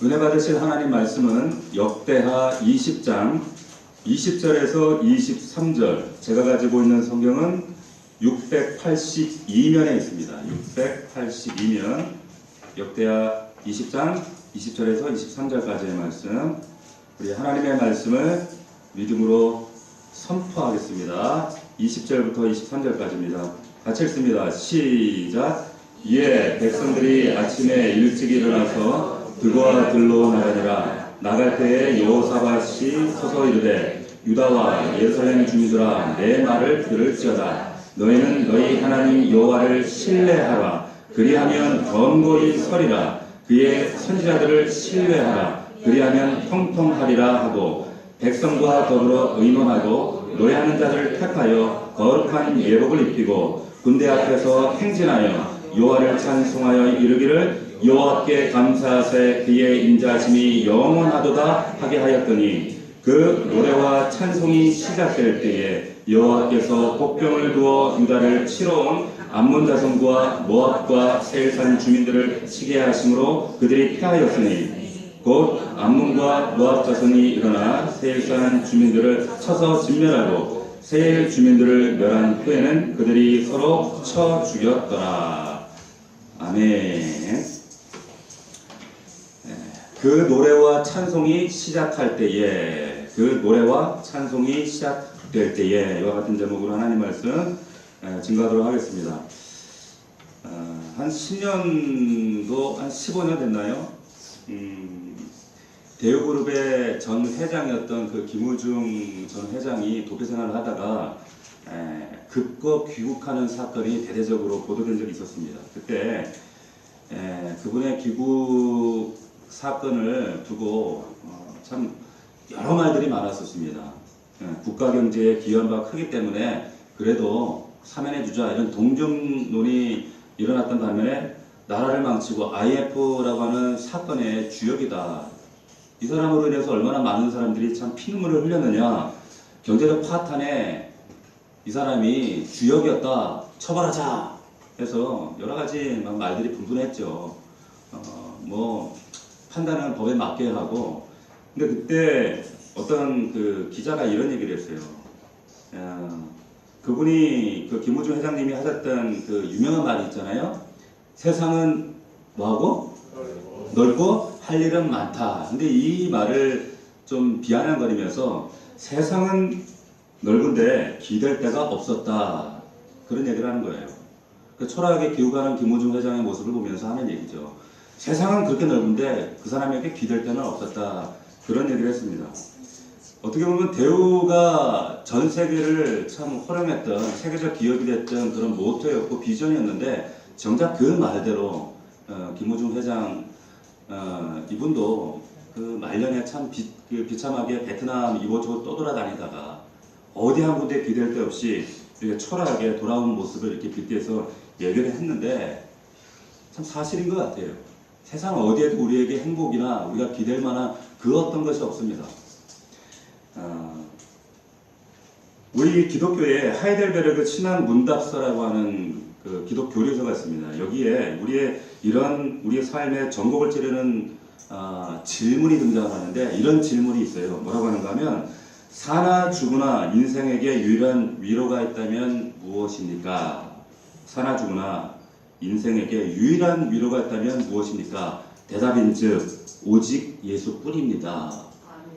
은혜 받으실 하나님 말씀은 역대하 20장 20절에서 23절. 제가 가지고 있는 성경은 682면에 있습니다. 682면 역대하 20장 20절에서 23절까지의 말씀. 우리 하나님의 말씀을 믿음으로 선포하겠습니다. 20절부터 23절까지입니다. 같이 읽습니다. 시작. 이에 백성들이 아침에 일찍 일어나서 들과 들로 나가니라. 나갈 때에 여호사밧이 서서 이르되 유다와 예루살렘 주민들아 내 말을 들을지어다. 너희는 너희 하나님 여호와를 신뢰하라. 그리하면 견고히 서리라. 그의 선지자들을 신뢰하라. 그리하면 형통하리라 하고 백성과 더불어 의논하고 노래하는 자들을 택하여 거룩한 예복을 입히고 군대 앞에서 행진하여 여호와를 찬송하여 이르기를 여호와께 감사하세 그의 인자심이 영원하도다 하게 하였더니 그 노래와 찬송이 시작될 때에 여호와께서 복병을 두어 유다를 치러 온 암몬 자손과 모압과 세일산 주민들을 치게 하심으로 그들이 패하였으니 곧 암몬과 모압 자손이 일어나 세일산 주민들을 쳐서 진멸하고 세일 주민들을 멸한 후에는 그들이 서로 쳐 죽였더라. 아멘. 그 노래와 찬송이 시작할 때에, 그 노래와 찬송이 시작될 때에, 이와 같은 제목으로 하나님 말씀 증거하도록 하겠습니다. 한 10년도, 한 15년 됐나요? 대우그룹의 전 회장이었던 그 김우중 전 회장이 도피 생활을 하다가 급거 귀국하는 사건이 대대적으로 보도된 적이 있었습니다. 그때 그분의 귀국 사건을 두고 참 여러 말들이 많았었습니다. 국가 경제에 기여한 바가 크기 때문에 그래도 사면해 주자 이런 동정론이 일어났던 반면에 나라를 망치고 IMF라고 하는 사건의 주역이다. 이 사람으로 인해서 얼마나 많은 사람들이 참 피눈물을 흘렸느냐. 경제적 파탄에 이 사람이 주역이었다. 처벌하자. 해서 여러 가지 말들이 분분했죠. 판단은 법에 맡겨야 하고. 근데 그때 어떤 그 기자가 이런 얘기를 했어요. 그분이 그 김우중 회장님이 하셨던 그 유명한 말이 있잖아요. 세상은 뭐하고? 넓고 할 일은 많다. 근데 이 말을 좀 비아냥거리면서 세상은 넓은데 기댈 데가 없었다. 그런 얘기를 하는 거예요. 그 초라하게 기우가는 김우중 회장의 모습을 보면서 하는 얘기죠. 세상은 그렇게 넓은데 그 사람에게 기댈 데는 없었다. 그런 얘기를 했습니다. 어떻게 보면 대우가 전 세계를 참 호령했던 세계적 기업이 됐던 그런 모토였고 비전이었는데 정작 그 말대로 김우중 회장 이분도 그 말년에 참 비참하게 베트남 이곳저곳 떠돌아다니다가 어디 한 군데 기댈 데 없이 이렇게 초라하게 돌아오는 모습을 이렇게 빗대서 얘기를 했는데 참 사실인 것 같아요. 세상 어디에도 우리에게 행복이나 우리가 기댈 만한 그 어떤 것이 없습니다. 우리 기독교에 하이델베르그 신앙 문답서라고 하는 그 기독 교리서가 있습니다. 여기에 우리의 삶의 전곡을 찌르는 질문이 등장하는데 이런 질문이 있어요. 뭐라고 하는가 하면 사나 죽으나 인생에게 유일한 위로가 있다면 무엇입니까? 사나 죽으나 인생에게 유일한 위로가 있다면 무엇입니까? 대답인즉 오직 예수뿐입니다.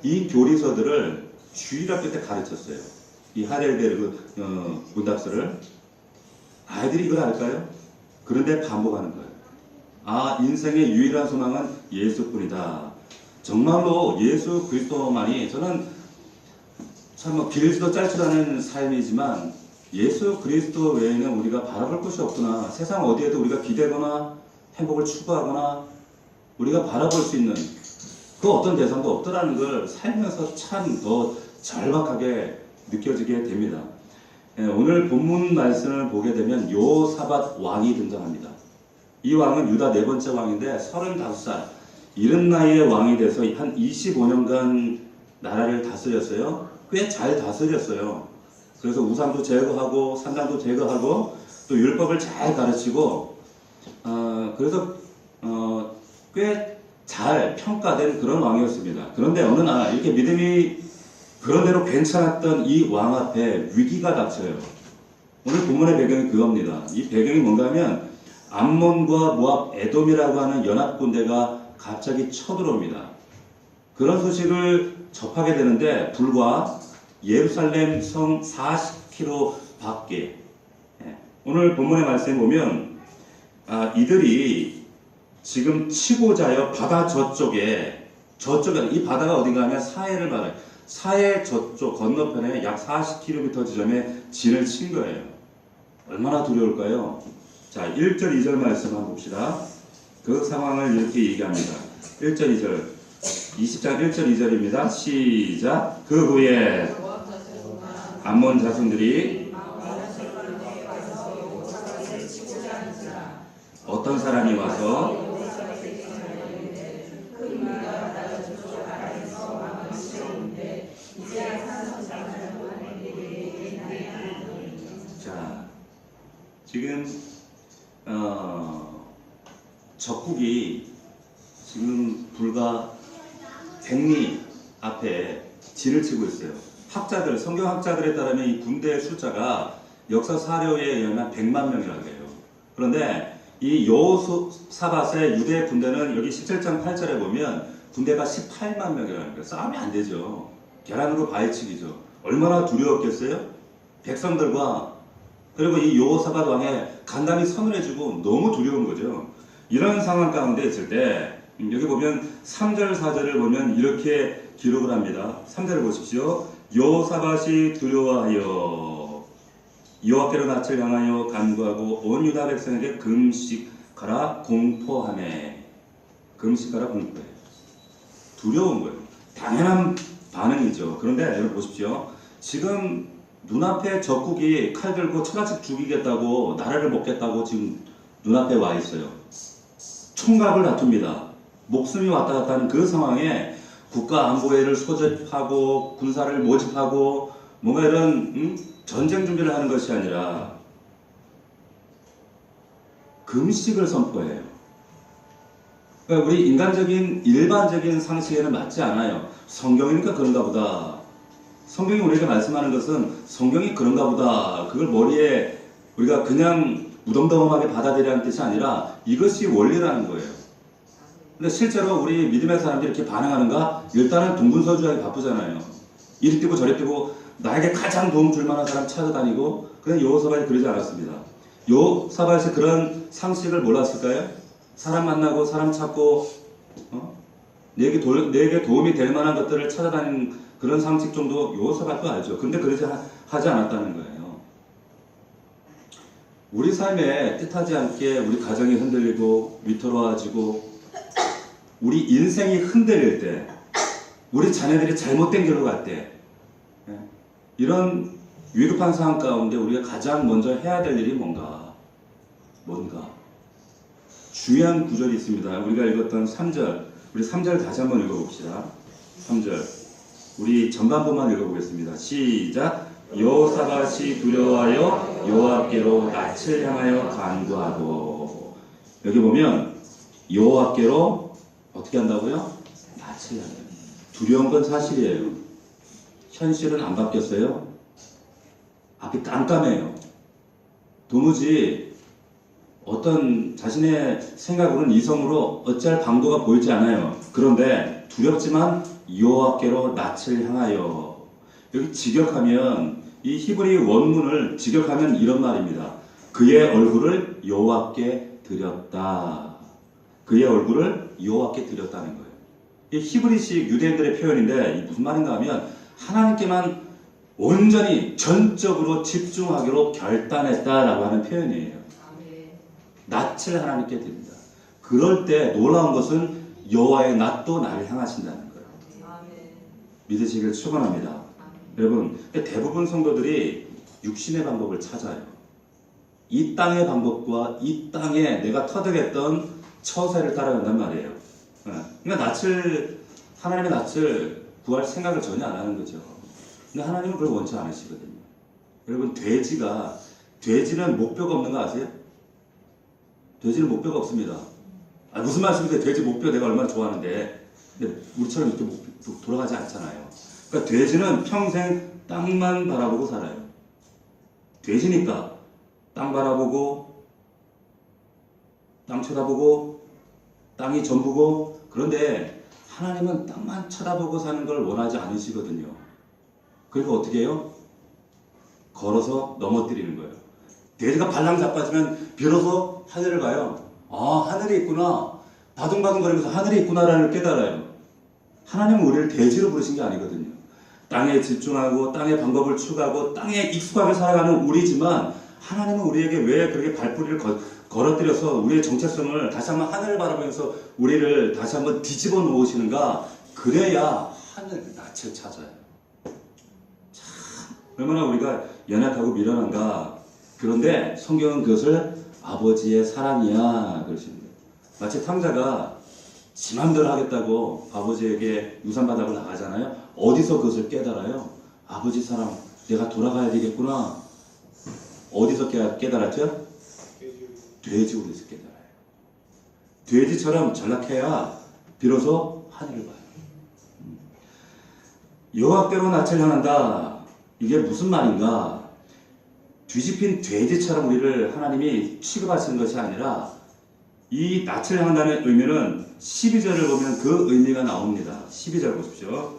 이 교리서들을 주일학교 때 가르쳤어요. 이 하이델베르그 문답서를. 아이들이 이걸 알까요? 그런데 반복하는 거예요. 인생의 유일한 소망은 예수뿐이다. 정말로 예수 그리스도만이, 저는 참 길지도 짧지도 않은 삶이지만 예수 그리스도 외에는 우리가 바라볼 것이 없구나. 세상 어디에도 우리가 기대거나 행복을 추구하거나 우리가 바라볼 수 있는 그 어떤 대상도 없더라는 걸 살면서 참 더 절박하게 느껴지게 됩니다. 오늘 본문 말씀을 보게 되면 여호사밧 왕이 등장합니다. 이 왕은 유다 네 번째 왕인데 35살 이른 나이에 왕이 돼서 한 25년간 나라를 다스렸어요. 꽤 잘 다스렸어요. 그래서 우상도 제거하고 산당도 제거하고 또 율법을 잘 가르치고 그래서 꽤 잘 평가된 그런 왕이었습니다. 그런데 어느 날 이렇게 믿음이 그런대로 괜찮았던 이 왕 앞에 위기가 닥쳐요. 오늘 본문의 배경이 그겁니다. 이 배경이 뭔가 하면 암몬과 모압, 에돔이라고 하는 연합군대가 갑자기 쳐들어옵니다. 그런 소식을 접하게 되는데 불과 예루살렘 성 40km 밖에, 오늘 본문의 말씀에 보면 이들이 지금 치고자여 바다 저쪽에 이 바다가 어딘가 하면 사해를 말해요. 사해 저쪽 건너편에 약 40km 지점에 진을 친 거예요. 얼마나 두려울까요? 자, 1절 2절 말씀 한번 봅시다. 그 상황을 이렇게 얘기합니다. 1절 2절 20장 1절 2절입니다. 시작. 그 후에 암몬 자손들이 어떤 사람이 와서 자, 지금 적국이 지금 불과 100리 앞에 진을 치고 있어요. 성경학자들에 따르면 이 군대의 숫자가 역사 사료에 의하면 100만 명이라고 해요. 그런데 이 여호사밧의 유대 군대는 여기 17장 8절에 보면 군대가 18만 명이라는 거예요. 싸움이 안 되죠. 계란으로 바위치기죠. 얼마나 두려웠겠어요? 백성들과 그리고 이 여호사밧 왕의 간담이 서늘해지고 너무 두려운 거죠. 이런 상황 가운데 있을 때 여기 보면 3절 4절을 보면 이렇게 기록을 합니다. 3절을 보십시오. 여호사밧이 두려워하여 여호와께로 낯을 향하여 간구하고 온 유다 백성에게 금식하라 공포하네. 금식하라 공포해. 두려운 거예요. 당연한 반응이죠. 그런데 여러분 보십시오. 지금 눈앞에 적국이 칼 들고 처갓집 죽이겠다고 나라를 먹겠다고 지금 눈앞에 와 있어요. 총각을 다툽니다. 목숨이 왔다 갔다 하는 그 상황에 국가안보회를 소집하고 군사를 모집하고 뭔가 이런 전쟁 준비를 하는 것이 아니라 금식을 선포해요. 그러니까 우리 인간적인 일반적인 상식에는 맞지 않아요. 성경이니까 그런가 보다. 성경이 우리에게 말씀하는 것은 성경이 그런가 보다. 그걸 머리에 우리가 그냥 무덤덤하게 받아들이라는 뜻이 아니라 이것이 원리라는 거예요. 근데 실제로 우리 믿음의 사람들이 이렇게 반응하는가? 일단은 동분서주하기 바쁘잖아요. 이리 뛰고 저리 뛰고 나에게 가장 도움 줄 만한 사람 찾아다니고. 그런데 여호사밧이 그러지 않았습니다. 여호사밧이 그런 상식을 몰랐을까요? 사람 만나고 사람 찾고 내게 도움이 될 만한 것들을 찾아다니는 그런 상식 정도 여호사밧도 알죠. 근데 그러지 하지 않았다는 거예요. 우리 삶에 뜻하지 않게 우리 가정이 흔들리고 위태로워지고 우리 인생이 흔들릴 때, 우리 자녀들이 잘못된 길로 갈 때, 이런 위급한 상황 가운데 우리가 가장 먼저 해야 될 일이 뭔가? 중요한 구절이 있습니다. 우리가 읽었던 3절, 우리 3절 다시 한번 읽어봅시다. 3절, 우리 전반부만 읽어보겠습니다. 시작. 여호사밧이 두려워하여 여호와께로 낯을 향하여 간구하고. 여기 보면 여호와께로 어떻게 한다고요? 낯을 향하여. 두려운 건 사실이에요. 현실은 안 바뀌었어요. 앞이 깜깜해요. 도무지 어떤 자신의 생각으로는 이성으로 어찌할 방도가 보이지 않아요. 그런데 두렵지만 여호와께로 낯을 향하여. 여기 직역하면 이 히브리 원문을 직역하면 이런 말입니다. 그의 얼굴을 여호와께 드렸다. 그의 얼굴을 여호와께 드렸다는 거예요. 이 히브리식 유대인들의 표현인데 이 무슨 말인가 하면 하나님께만 온전히 전적으로 집중하기로 결단했다라고 하는 표현이에요. 낯을 하나님께 드립니다. 그럴 때 놀라운 것은 여호와의 낯도 나를 향하신다는 거예요. 믿으시길 축원합니다. 여러분, 대부분 성도들이 육신의 방법을 찾아요. 이 땅의 방법과 이 땅에 내가 터득했던 처세를 따라간단 말이에요. 그러니까 하나님의 낯을 구할 생각을 전혀 안 하는 거죠. 근데 하나님은 그걸 원치 않으시거든요. 여러분, 돼지는 목뼈가 없는 거 아세요? 돼지는 목뼈가 없습니다. 아, 무슨 말씀이세요? 돼지 목뼈 내가 얼마나 좋아하는데. 근데 우리처럼 이렇게 돌아가지 않잖아요. 그러니까 돼지는 평생 땅만 바라보고 살아요. 돼지니까 땅 바라보고 땅 쳐다보고 땅이 전부고. 그런데 하나님은 땅만 쳐다보고 사는 걸 원하지 않으시거든요. 그러니까 어떻게 해요? 걸어서 넘어뜨리는 거예요. 돼지가 발랑 자빠지면 비로소 하늘을 봐요. 아, 하늘이 있구나. 바둥바둥거리면서 하늘이 있구나라는 걸 깨달아요. 하나님은 우리를 돼지로 부르신 게 아니거든요. 땅에 집중하고 땅의 방법을 추구하고 땅에 익숙하게 살아가는 우리지만, 하나님은 우리에게 왜 그렇게 발뿌리를 걸어뜨려서 우리의 정체성을 다시 한번 하늘을 바라보면서 우리를 다시 한번 뒤집어 놓으시는가? 그래야 하늘 낯을 찾아요. 참 얼마나 우리가 연약하고 미련한가. 그런데 성경은 그것을 아버지의 사랑이야 그러시는 거예요. 마치 탕자가 지 맘대로 하겠다고 아버지에게 유산받으러 나가잖아요. 어디서 그것을 깨달아요? 아버지 사랑, 내가 돌아가야 되겠구나. 어디서 깨달았죠? 돼지우리에서 깨달아요. 돼지처럼 전락해야 비로소 하늘을 봐요. 여호와께로 낯을 향한다. 이게 무슨 말인가? 뒤집힌 돼지처럼 우리를 하나님이 취급하시는 것이 아니라, 이 낯을 향한다는 의미는 12절을 보면 그 의미가 나옵니다. 12절 보십시오.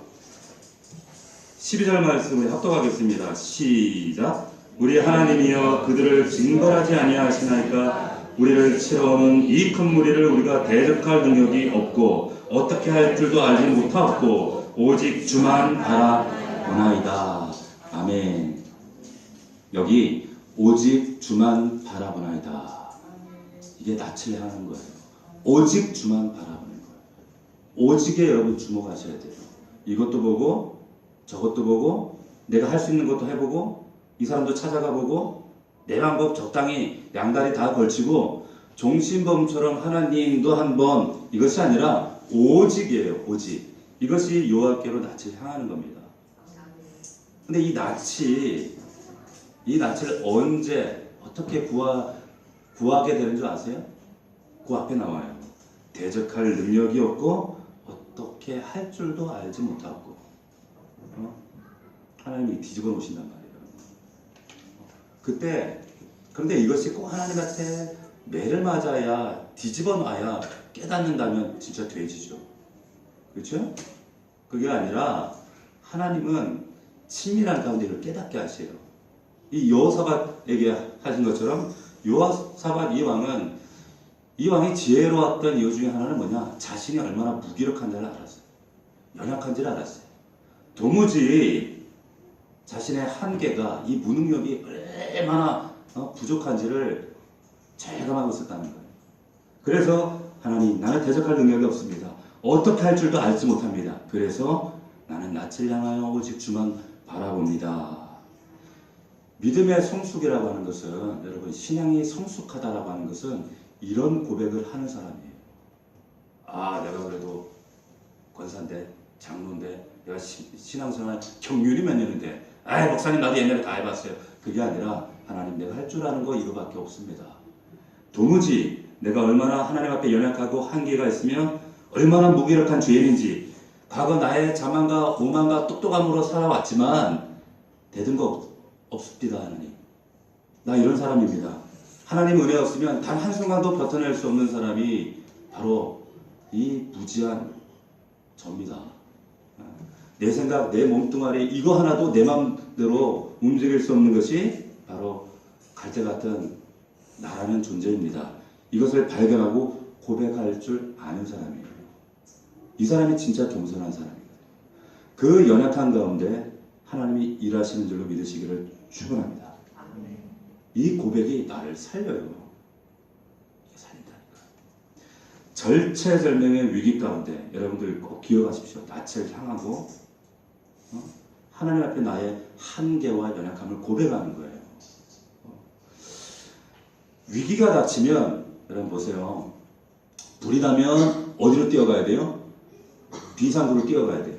12절 말씀을 합독하겠습니다. 시작. 우리 하나님이여 그들을 징벌하지 아니하시나이까. 우리를 치러오는 이 큰 무리를 우리가 대적할 능력이 없고 어떻게 할 줄도 알지 못하고 오직 주만 바라보나이다. 아멘. 여기 오직 주만 바라보나이다. 이게 낯을 향하는 거예요. 오직 주만 바라보는 거예요. 오직에 여러분 주목하셔야 돼요. 이것도 보고 저것도 보고 내가 할 수 있는 것도 해보고 이 사람도 찾아가 보고 내 방법 적당히 양다리 다 걸치고 종신범처럼 하나님도 한번, 이것이 아니라 오직이에요. 오직. 이것이 여호와께로 낯을 향하는 겁니다. 근데 이 낯을 언제 어떻게 구하게 되는 줄 아세요? 그 앞에 나와요. 대적할 능력이 없고 어떻게 할 줄도 알지 못하고. 하나님이 뒤집어 놓으신단 말이에요. 그런데 이것이 꼭 하나님한테 매를 맞아야, 뒤집어 놔야 깨닫는다면 진짜 돼지죠. 그렇죠? 그게 아니라 하나님은 친밀한 가운데 이를 깨닫게 하세요. 이 여호사밧에게 하신 것처럼, 여호사밧 이 왕이 지혜로웠던 이유 중에 하나는 뭐냐? 자신이 얼마나 무기력한지를 알았어요. 연약한지를 알았어요. 도무지 자신의 한계가, 이 무능력이 얼마나 부족한지를 체감하고 있었다는 거예요. 그래서 하나님, 나는 대적할 능력이 없습니다. 어떻게 할 줄도 알지 못합니다. 그래서 나는 낯을 향하여 오직 주만 바라봅니다. 믿음의 성숙이라고 하는 것은, 여러분, 신앙이 성숙하다라고 하는 것은 이런 고백을 하는 사람이에요. 아, 내가 그래도 권사인데, 장로인데, 내가 신앙생활 경륜이 몇 년인데, 아이, 목사님 나도 옛날에 다 해봤어요. 그게 아니라, 하나님, 내가 할 줄 아는 거 이거밖에 없습니다. 도무지 내가 얼마나 하나님 앞에 연약하고 한계가 있으며 얼마나 무기력한 죄인인지, 과거 나의 자만과 오만과 똑똑함으로 살아왔지만 되던 거 없습니다. 하나님, 나 이런 사람입니다. 하나님 은혜 없으면 단 한순간도 버텨낼 수 없는 사람이 바로 이 무지한 저입니다. 내 생각, 내 몸뚱아리 이거 하나도 내 마음대로 움직일 수 없는 것이 바로 갈대 같은 나라는 존재입니다. 이것을 발견하고 고백할 줄 아는 사람이에요. 이 사람이 진짜 겸손한 사람이거든요. 그 연약한 가운데 하나님이 일하시는 줄로 믿으시기를 축원합니다. 이 고백이 나를 살려요. 이게 살린다니까. 절체절명의 위기 가운데 여러분들 꼭 기억하십시오. 낯을 향하고 하나님 앞에 나의 한계와 연약함을 고백하는 거예요. 위기가 닥치면 여러분 보세요. 불이 나면 어디로 뛰어가야 돼요? 비상구로 뛰어가야 돼요.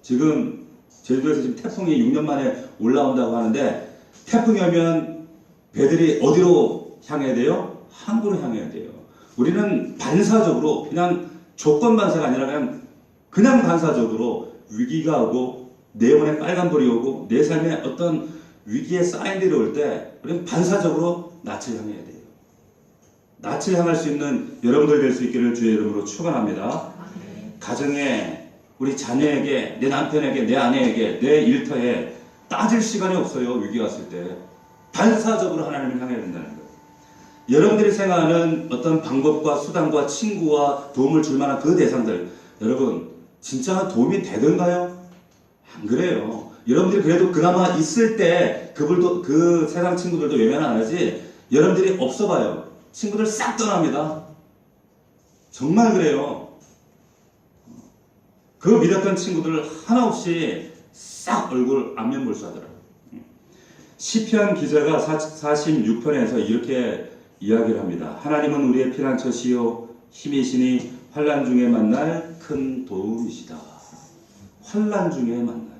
지금 제주도에서 지금 태풍이 6년 만에 올라온다고 하는데, 태풍이 오면 배들이 어디로 향해야 돼요? 항구로 향해야 돼요. 우리는 반사적으로 그냥 조건 반사가 아니라 그냥 반사적으로 위기가 오고 내 영혼에 빨간불이 오고 내 삶에 어떤 위기의 사인들이 올 때 우리는 반사적으로 낯을 향해야 돼요. 낯을 향할 수 있는 여러분들 될 수 있기를 주의 이름으로 축원합니다. 가정에 우리 자녀에게 내 남편에게 내 아내에게 내 일터에 따질 시간이 없어요. 위기가 왔을 때 반사적으로 하나님을 향해야 된다는 거예요. 여러분들이 생각하는 어떤 방법과 수단과 친구와 도움을 줄 만한 그 대상들 여러분 진짜 도움이 되던가요? 안 그래요. 여러분들이 그래도 그나마 있을 때 그 세상 친구들도 외면 안 하지 여러분들이 없어 봐요. 친구들 싹 떠납니다. 정말 그래요. 그 믿었던 친구들 하나 없이 싹 얼굴 안면몰수하더라고요. 시편 기자가 46편에서 이렇게 이야기를 합니다. 하나님은 우리의 피난처시요 힘이시니 환난 중에 만날 큰 도움이시다. 환난 중에 만나요.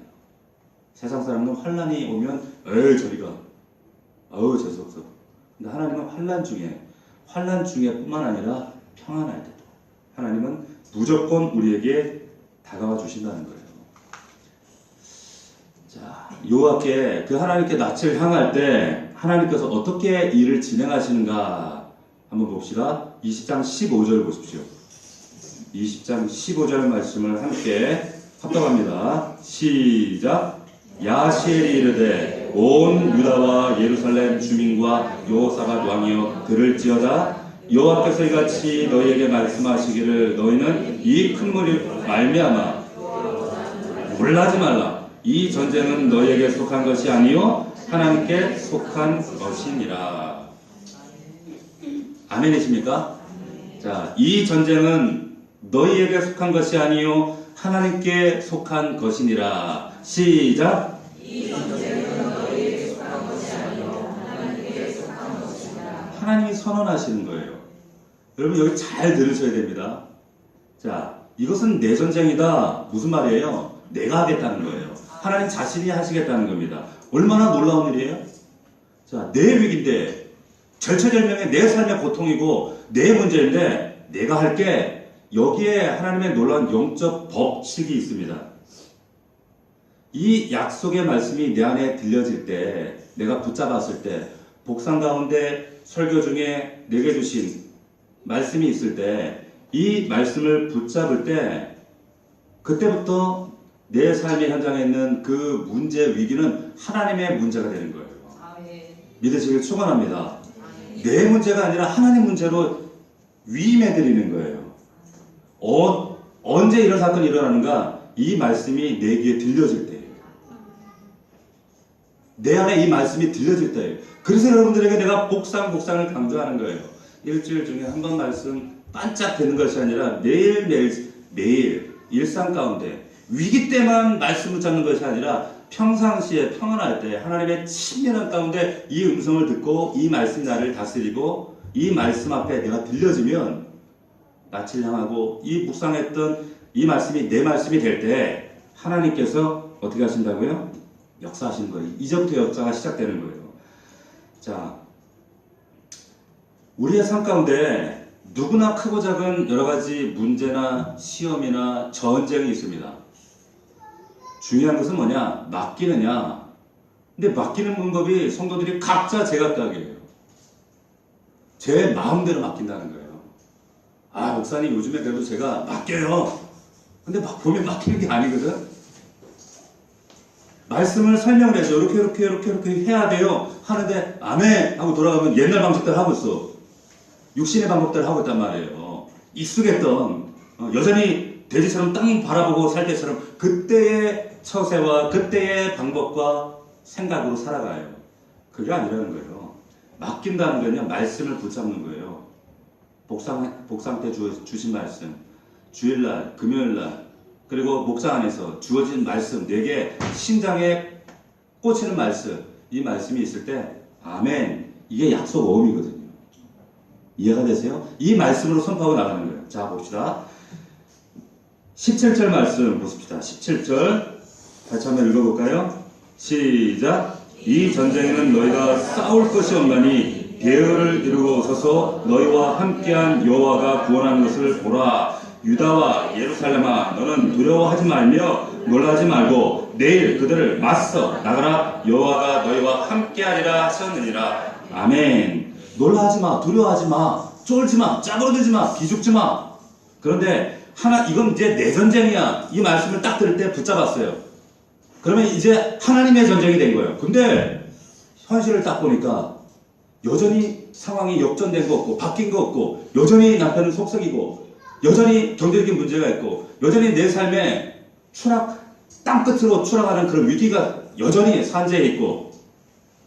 세상 사람은 환난이 오면 에이 저리가 재수없어. 근데 하나님은 환난 중에 뿐만 아니라 평안할 때도 하나님은 무조건 우리에게 다가와 주신다는 거예요. 자, 요하께 그 하나님께 낯을 향할 때 하나님께서 어떻게 일을 진행하시는가 한번 봅시다. 20장 15절 보십시오. 20장 15절 말씀을 함께 합독합니다. 시작. 야시엘이 이르되 온 유다와 예루살렘 주민과 여호사밧 왕이여 들을지어다. 여호와께서 이같이 너희에게 말씀하시기를 너희는 이 큰 무리 말미암아 놀라지 말라. 이 전쟁은 너희에게 속한 것이 아니요 하나님께 속한 것이니라. 아멘이십니까? 자, 이 전쟁은 너희에게 속한 것이 아니요 하나님께 속한 것이니라. 시작. 이 전쟁은 너희에게 속한 것이 아니요 하나님께 속한 것이니라. 하나님이 선언하시는 거예요. 여러분 여기 잘 들으셔야 됩니다. 자, 이것은 내 전쟁이다. 무슨 말이에요? 내가 하겠다는 거예요. 하나님 자신이 하시겠다는 겁니다. 얼마나 놀라운 일이에요? 자, 내 위기인데 절체절명의 내 삶의 고통이고 내 문제인데 내가 할게. 여기에 하나님의 놀라운 영적 법칙이 있습니다. 이 약속의 말씀이 내 안에 들려질 때 내가 붙잡았을 때 복상 가운데 설교 중에 내게 주신 말씀이 있을 때 이 말씀을 붙잡을 때 그때부터 내 삶의 현장에 있는 그 문제 위기는 하나님의 문제가 되는 거예요. 믿으시길 축원합니다. 내 문제가 아니라 하나님 문제로 위임해 드리는 거예요. 언제 이런 사건이 일어나는가? 이 말씀이 내 귀에 들려질 때예요. 내 안에 이 말씀이 들려질 때예요. 그래서 여러분들에게 내가 복상을 강조하는 거예요. 일주일 중에 한 번 말씀 반짝 되는 것이 아니라 매일 일상 가운데 위기 때만 말씀 붙잡는 것이 아니라 평상시에 평안할 때 하나님의 친밀한 가운데 이 음성을 듣고 이 말씀이 나를 다스리고 이 말씀 앞에 내가 들려지면 낯을 향하고 이 묵상했던 이 말씀이 내 말씀이 될 때 하나님께서 어떻게 하신다고요? 역사하시는 거예요. 이제부터 역사가 시작되는 거예요. 자, 우리의 삶 가운데 누구나 크고 작은 여러 가지 문제나 시험이나 전쟁이 있습니다. 중요한 것은 뭐냐? 맡기느냐. 근데 맡기는 방법이 성도들이 각자 제각각이에요. 제 마음대로 맡긴다는 거예요. 아, 목사님 요즘에 그래도 제가 맡겨요. 근데 막 보면 맡기는 게 아니거든. 말씀을 설명을 해서 이렇게 해야 돼요. 하는데 아멘 하고 돌아가면 옛날 방식대로 하고 있어. 육신의 방법대로 하고 있단 말이에요. 익숙했던 여전히 돼지처럼 땅 바라보고 살 때처럼 그때의 처세와 그때의 방법과 생각으로 살아가요. 그게 아니라는 거예요. 맡긴다는 거는 말씀을 붙잡는 거예요. 복상 때 주신 말씀, 주일날, 금요일날, 그리고 목장 안에서 주어진 말씀, 내게 심장에 꽂히는 말씀, 이 말씀이 있을 때 아멘, 이게 약속 어음이거든요. 이해가 되세요? 이 말씀으로 선포하고 나가는 거예요. 자, 봅시다. 17절 말씀 보십시다. 17절 같이 한번 읽어볼까요? 시작. 이 전쟁에는 너희가 싸울 것이 없나니 계열을 이루고 서서 너희와 함께한 여호와가 구원하는 것을 보라. 유다와 예루살렘아, 너는 두려워하지 말며 놀라지 말고 내일 그들을 맞서 나가라. 여호와가 너희와 함께하리라 하셨느니라. 아멘. 놀라지 마, 두려워하지 마, 쫄지 마, 짜부러들지 마, 기죽지 마. 그런데 이건 이제 내 전쟁이야. 이 말씀을 딱 들을 때 붙잡았어요. 그러면 이제 하나님의 전쟁이 된 거예요. 근데 현실을 딱 보니까 여전히 상황이 역전된 거 없고 바뀐 거 없고, 여전히 남편은 속썩이고, 여전히 경제적인 문제가 있고, 여전히 내 삶에 땅끝으로 추락하는 그런 위기가 여전히 산재해 있고.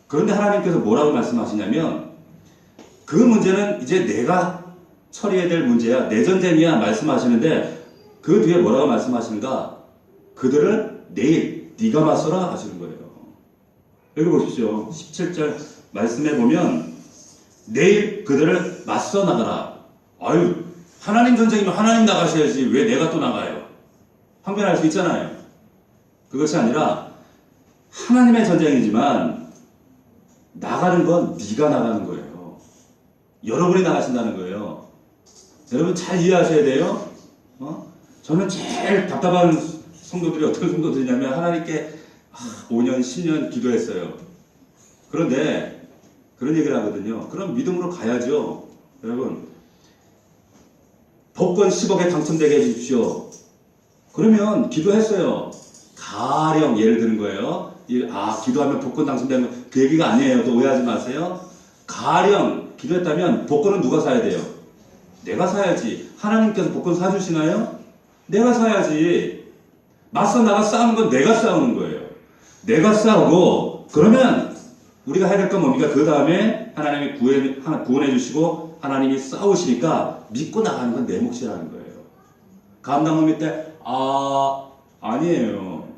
그런데 하나님께서 뭐라고 말씀하시냐면, 그 문제는 이제 내가 처리해야 될 문제야, 내 전쟁이야 말씀하시는데, 그 뒤에 뭐라고 말씀하시는가? 그들을 내일 네가 맞서라 하시는 거예요. 여기 보십시오. 17절 말씀해 보면 내일 그들을 맞서 나가라. 아유, 하나님 전쟁이면 하나님 나가셔야지 왜 내가 또 나가요? 항변할 수 있잖아요. 그것이 아니라 하나님의 전쟁이지만 나가는 건 네가 나가는 거예요. 여러분이 나가신다는 거예요. 여러분 잘 이해하셔야 돼요. 저는 제일 답답한 성도들이 어떤 성도들이냐면, 하나님께 5년, 10년 기도했어요. 그런데 그런 얘기를 하거든요. 그럼 믿음으로 가야죠. 여러분, 복권 10억에 당첨되게 해주십시오. 그러면 기도했어요. 가령 예를 드는 거예요. 기도하면 복권 당첨되는 그 얘기가 아니에요. 또 오해하지 마세요. 가령 기도했다면 복권은 누가 사야 돼요? 내가 사야지. 하나님께서 복권 사주시나요? 내가 사야지. 맞서 나가 싸우는 건 내가 싸우는 거예요. 내가 싸우고, 그러면 우리가 해야 될 건 뭡니까? 그 다음에 하나님이 구원해 주시고 하나님이 싸우시니까 믿고 나가는 건 내 몫이라는 거예요. 감당은 밑에 아니에요.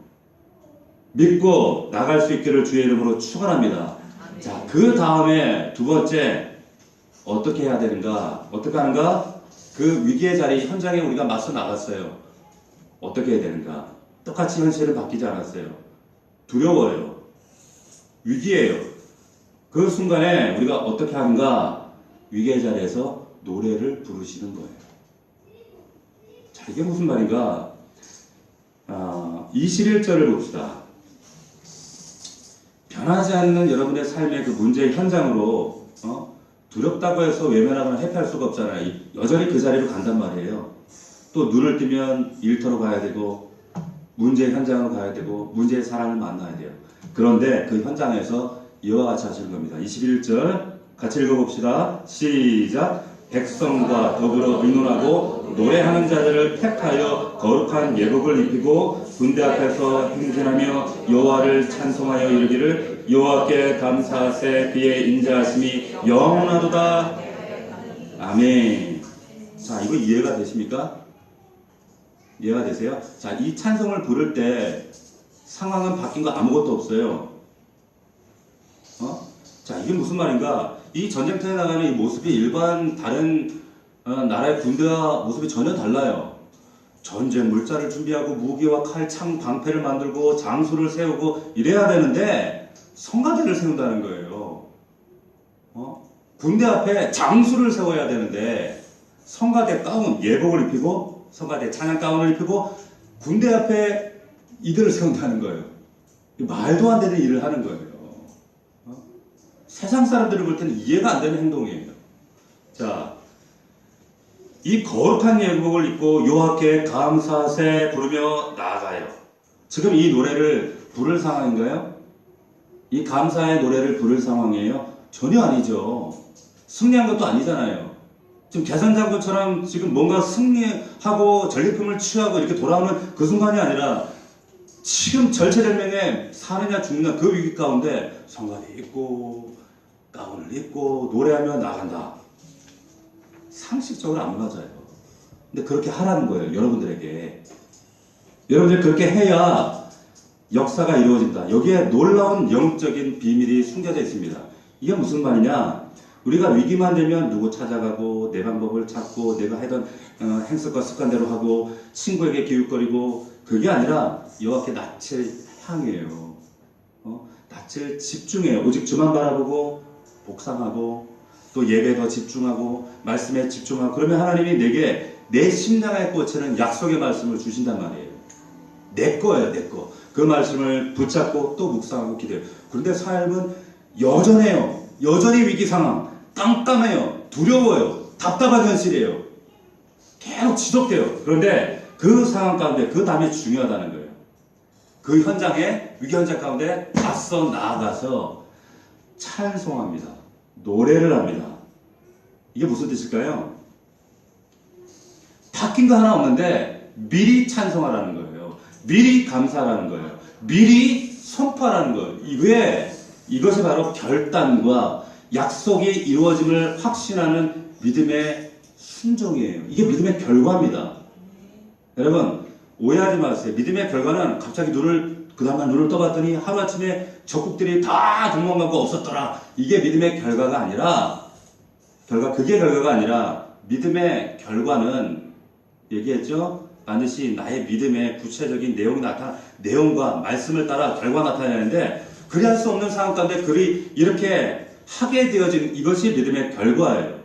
믿고 나갈 수 있기를 주의 이름으로 축원합니다. 자, 그 다음에 두 번째 어떻게 해야 되는가? 어떻게 하는가? 그 위기의 자리 현장에 우리가 맞서 나갔어요. 어떻게 해야 되는가? 똑같이 현실은 바뀌지 않았어요. 두려워요. 위기예요. 그 순간에 우리가 어떻게 하는가? 위기의 자리에서 노래를 부르시는 거예요. 자, 이게 무슨 말인가? 21절을 봅시다. 변하지 않는 여러분의 삶의 그 문제의 현장으로 두렵다고 해서 외면하거나 회피할 수가 없잖아요. 여전히 그 자리로 간단 말이에요. 또 눈을 뜨면 일터로 가야 되고, 문제의 현장으로 가야 되고, 문제의 사람을 만나야 돼요. 그런데 그 현장에서 이와 같이 하시는 겁니다. 21절 같이 읽어봅시다. 시작. 백성과 더불어 의논하고 노래하는 자들을 택하여 거룩한 예복을 입히고 군대 앞에서 행진하며 여호와를 찬송하여 이르기를 여호와께 감사하세 그의 인자하심이 영원하도다. 아멘. 자, 이거 이해가 되십니까? 이해가 되세요? 자, 이 찬송을 부를 때 상황은 바뀐 거 아무것도 없어요. 자, 이게 무슨 말인가? 이 전쟁터에 나가는 이 모습이 일반 다른 나라의 군대와 모습이 전혀 달라요. 전쟁 물자를 준비하고 무기와 칼, 창, 방패를 만들고 장수를 세우고 이래야 되는데 성가대를 세운다는 거예요. 군대 앞에 장수를 세워야 되는데 성가대 가운, 예복을 입히고 성가대 찬양 가운을 입히고 군대 앞에 이들을 세운다는 거예요. 말도 안 되는 일을 하는 거예요. 세상 사람들을 볼 때는 이해가 안 되는 행동이에요. 자, 이 거룩한 예복을 입고 여호와께 감사세 부르며 나아가요. 지금 이 노래를 부를 상황인가요? 이 감사의 노래를 부를 상황이에요? 전혀 아니죠. 승리한 것도 아니잖아요. 지금 계산장군처럼 지금 뭔가 승리하고 전리품을 취하고 이렇게 돌아오는 그 순간이 아니라 지금 절체절명에 사느냐 죽느냐 그 위기 가운데 성가대 입고 가운을 입고 노래하며 나간다. 상식적으로 안 맞아요. 근데 그렇게 하라는 거예요. 여러분들에게. 여러분들 그렇게 해야 역사가 이루어진다. 여기에 놀라운 영적인 비밀이 숨겨져 있습니다. 이게 무슨 말이냐? 우리가 위기만 되면 누구 찾아가고 내 방법을 찾고 내가 하던 행습과 습관대로 하고 친구에게 기웃거리고 그게 아니라 여호와께 낯을 향해요. 낯을 집중해요. 오직 주만 바라보고 복상하고 또 예배에 더 집중하고 말씀에 집중하고 그러면 하나님이 내게 내 심장에 꽂히는 약속의 말씀을 주신단 말이에요. 내 거예요, 내 거. 그 말씀을 붙잡고 또 묵상하고 기도해요. 그런데 삶은 여전해요. 여전히 위기 상황, 깜깜해요, 두려워요, 답답한 현실이에요. 계속 지속돼요. 그런데 그 상황 가운데 그 다음에 중요하다는 거예요. 그 현장에, 위기 현장 가운데 맞서 나아가서 찬송합니다. 노래를 합니다. 이게 무슨 뜻일까요? 바뀐 거 하나 없는데 미리 찬송하라는 거예요. 미리 감사하라는 거예요. 미리 선포하라는 거예요. 이것이 바로 결단과 약속이 이루어짐을 확신하는 믿음의 순종이에요. 이게 믿음의 결과입니다. 여러분 오해하지 마세요. 믿음의 결과는 갑자기 그 다음날 눈을 떠봤더니 하루아침에 적국들이 다 도망가고 없었더라. 이게 믿음의 결과가 아니라 그게 결과가 아니라 믿음의 결과는 얘기했죠. 반드시 나의 믿음의 구체적인 내용과 말씀을 따라 결과가 나타나는데 그리 할 수 없는 상황 가운데 그리 이렇게 하게 되어진 이것이 믿음의 결과예요.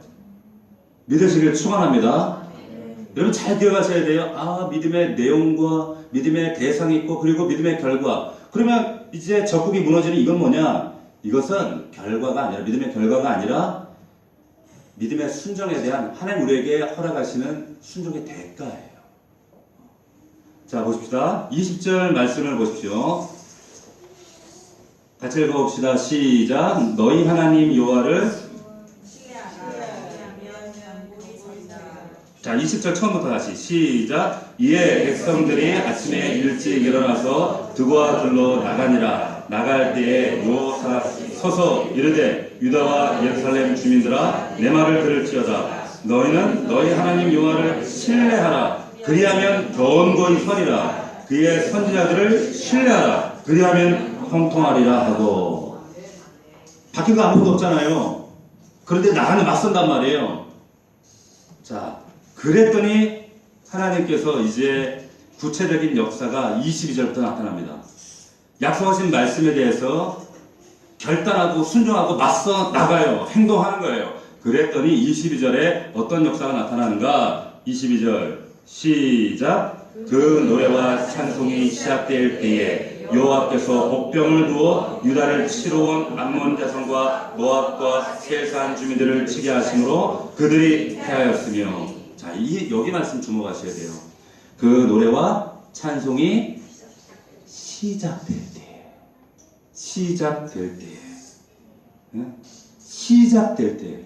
믿으시길 축원합니다. 여러분 잘 기억하셔야 돼요. 믿음의 내용과 믿음의 대상이 있고 그리고 믿음의 결과. 그러면 이제 적국이 무너지는 이건 뭐냐? 이것은 결과가 아니라 믿음의 결과가 아니라 믿음의 순종에 대한 하나님 우리에게 허락하시는 순종의 대가예요. 자 보십시다. 20절 말씀을 보십시오. 같이 읽어봅시다. 시작. 너희 하나님 여호와를 자 20절 처음부터 다시 시작. 이에 백성들이 아침에 일찍 일어나서 드고와 들로 나가니라. 나갈 때에 여호사 서서 이르되 유다와 예루살렘 주민들아 내 말을 들을지어다. 너희는 너희 하나님 여호와를 신뢰하라. 그리하면 견고히 서리라. 그의 선지자들을 신뢰하라. 그리하면 형통하리라 하고. 바뀐 거 아무것도 없잖아요. 그런데 나가는 맞선단 말이에요. 자 그랬더니 하나님께서 이제 구체적인 역사가 22절부터 나타납니다. 약속하신 말씀에 대해서 결단하고 순종하고 맞서 나가요. 행동하는 거예요. 그랬더니 22절에 어떤 역사가 나타나는가? 22절 시작. 그 노래와 찬송이 시작될 때에 여호와께서 복병을 두어 유다를 치러 온 암몬 자손과 모압과 세산 주민들을 치게 하심으로 그들이 패하였으며. 자, 여기 말씀 주목하셔야 돼요. 그 노래와 찬송이 시작될 때, 시작될 때,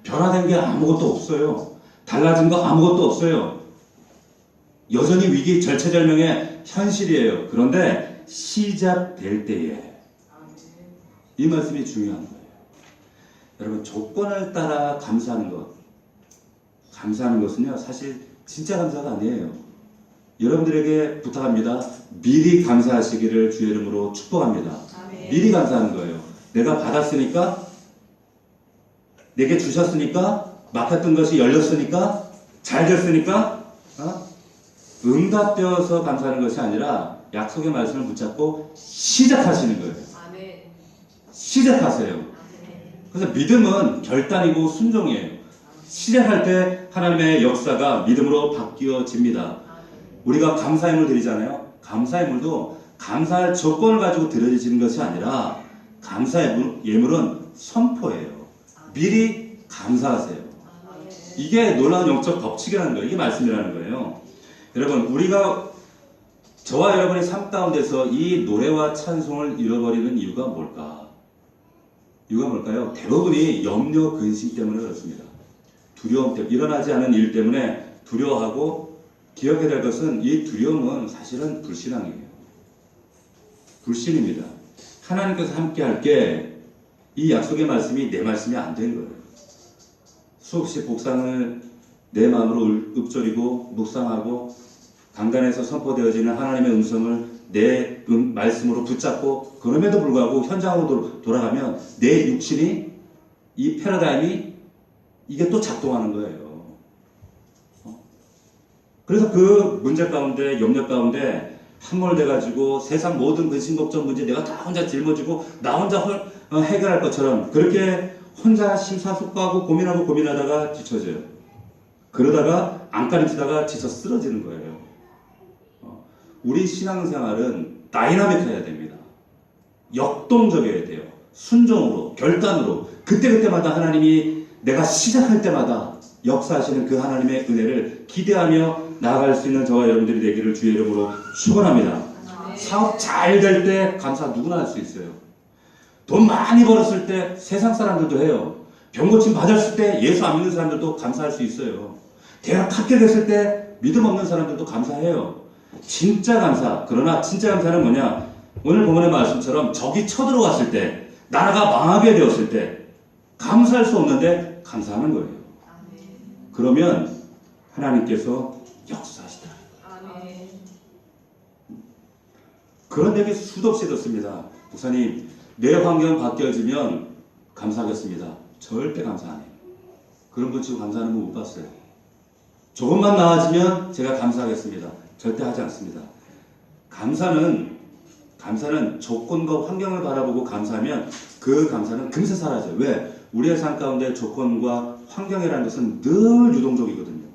변화된 게 아무것도 없어요. 달라진 거 아무것도 없어요. 여전히 위기 절체절명의 현실이에요. 그런데 시작될 때에 이 말씀이 중요한 거예요. 여러분 조건을 따라 감사하는 것은요 사실 진짜 감사가 아니에요. 여러분들에게 부탁합니다. 미리 감사하시기를 주의 이름으로 축복합니다. 아멘. 미리 감사하는 거예요. 내가 받았으니까, 내게 주셨으니까, 맡았던 것이 열렸으니까, 잘 됐으니까, 응답되어서 감사하는 것이 아니라 약속의 말씀을 붙잡고 시작하시는 거예요. 아멘. 시작하세요. 아멘. 그래서 믿음은 결단이고 순종이에요. 시작할 때 하나님의 역사가 믿음으로 바뀌어집니다. 우리가 감사예물 드리잖아요. 감사예물도 감사할 조건을 가지고 드려지는 것이 아니라 감사예물은 선포예요. 미리 감사하세요. 이게 놀라운 영적 법칙이라는 거예요. 이게 말씀이라는 거예요. 여러분 우리가 저와 여러분의 삶 가운데서 이 노래와 찬송을 잃어버리는 이유가 뭘까? 이유가 뭘까요? 대부분이 염려, 근심 때문에 그렇습니다. 두려움 때문에, 일어나지 않은 일 때문에 두려워하고, 기억해야 될 것은 이 두려움은 사실은 불신앙이에요. 불신입니다. 하나님께서 함께 할게 이 약속의 말씀이 내 말씀이 안 된 거예요. 수없이 복상을 내 마음으로 읊조리고 묵상하고 강단에서 선포되어지는 하나님의 음성을 내 말씀으로 붙잡고, 그럼에도 불구하고 현장으로 돌아가면 내 육신이, 이 패러다임이 이게 또 작동하는 거예요. 그래서 그 문제 가운데, 염려 가운데 함몰돼가지고 세상 모든 근심 걱정 문제 내가 다 혼자 짊어지고 나 혼자 해결할 것처럼 그렇게 혼자 심사숙고하고 고민하고 고민하다가 지쳐져요. 그러다가 안간힘쓰다가 지쳐 쓰러지는 거예요. 우리 신앙생활은 다이나믹해야 됩니다. 역동적이어야 돼요. 순종으로, 결단으로, 그때그때마다 하나님이 내가 시작할 때마다 역사하시는 그 하나님의 은혜를 기대하며 나아갈 수 있는 저와 여러분들이 되기를 주의 이름으로 축원합니다. 사업 잘 될 때 감사 누구나 할 수 있어요. 돈 많이 벌었을 때 세상 사람들도 해요. 병고침 받았을 때 예수 안 믿는 사람들도 감사할 수 있어요. 대학 합격했을 때 믿음 없는 사람들도 감사해요. 진짜 감사. 그러나 진짜 감사는 뭐냐? 오늘 본문의 말씀처럼 적이 쳐들어왔을 때, 나라가 망하게 되었을 때 감사할 수 없는데 감사하는 거예요. 그러면 하나님께서 역사하시다. 그런 얘기 수도 없이 듣습니다. 목사님, 내 환경 바뀌어지면 감사하겠습니다. 절대 감사 안 해요. 그런 분 치고 감사하는 분 못 봤어요. 조금만 나아지면 제가 감사하겠습니다. 절대 하지 않습니다. 감사는 조건과 환경을 바라보고 감사하면 그 감사는 금세 사라져요. 왜? 우리의 삶 가운데 조건과 환경이라는 것은 늘 유동적이거든요.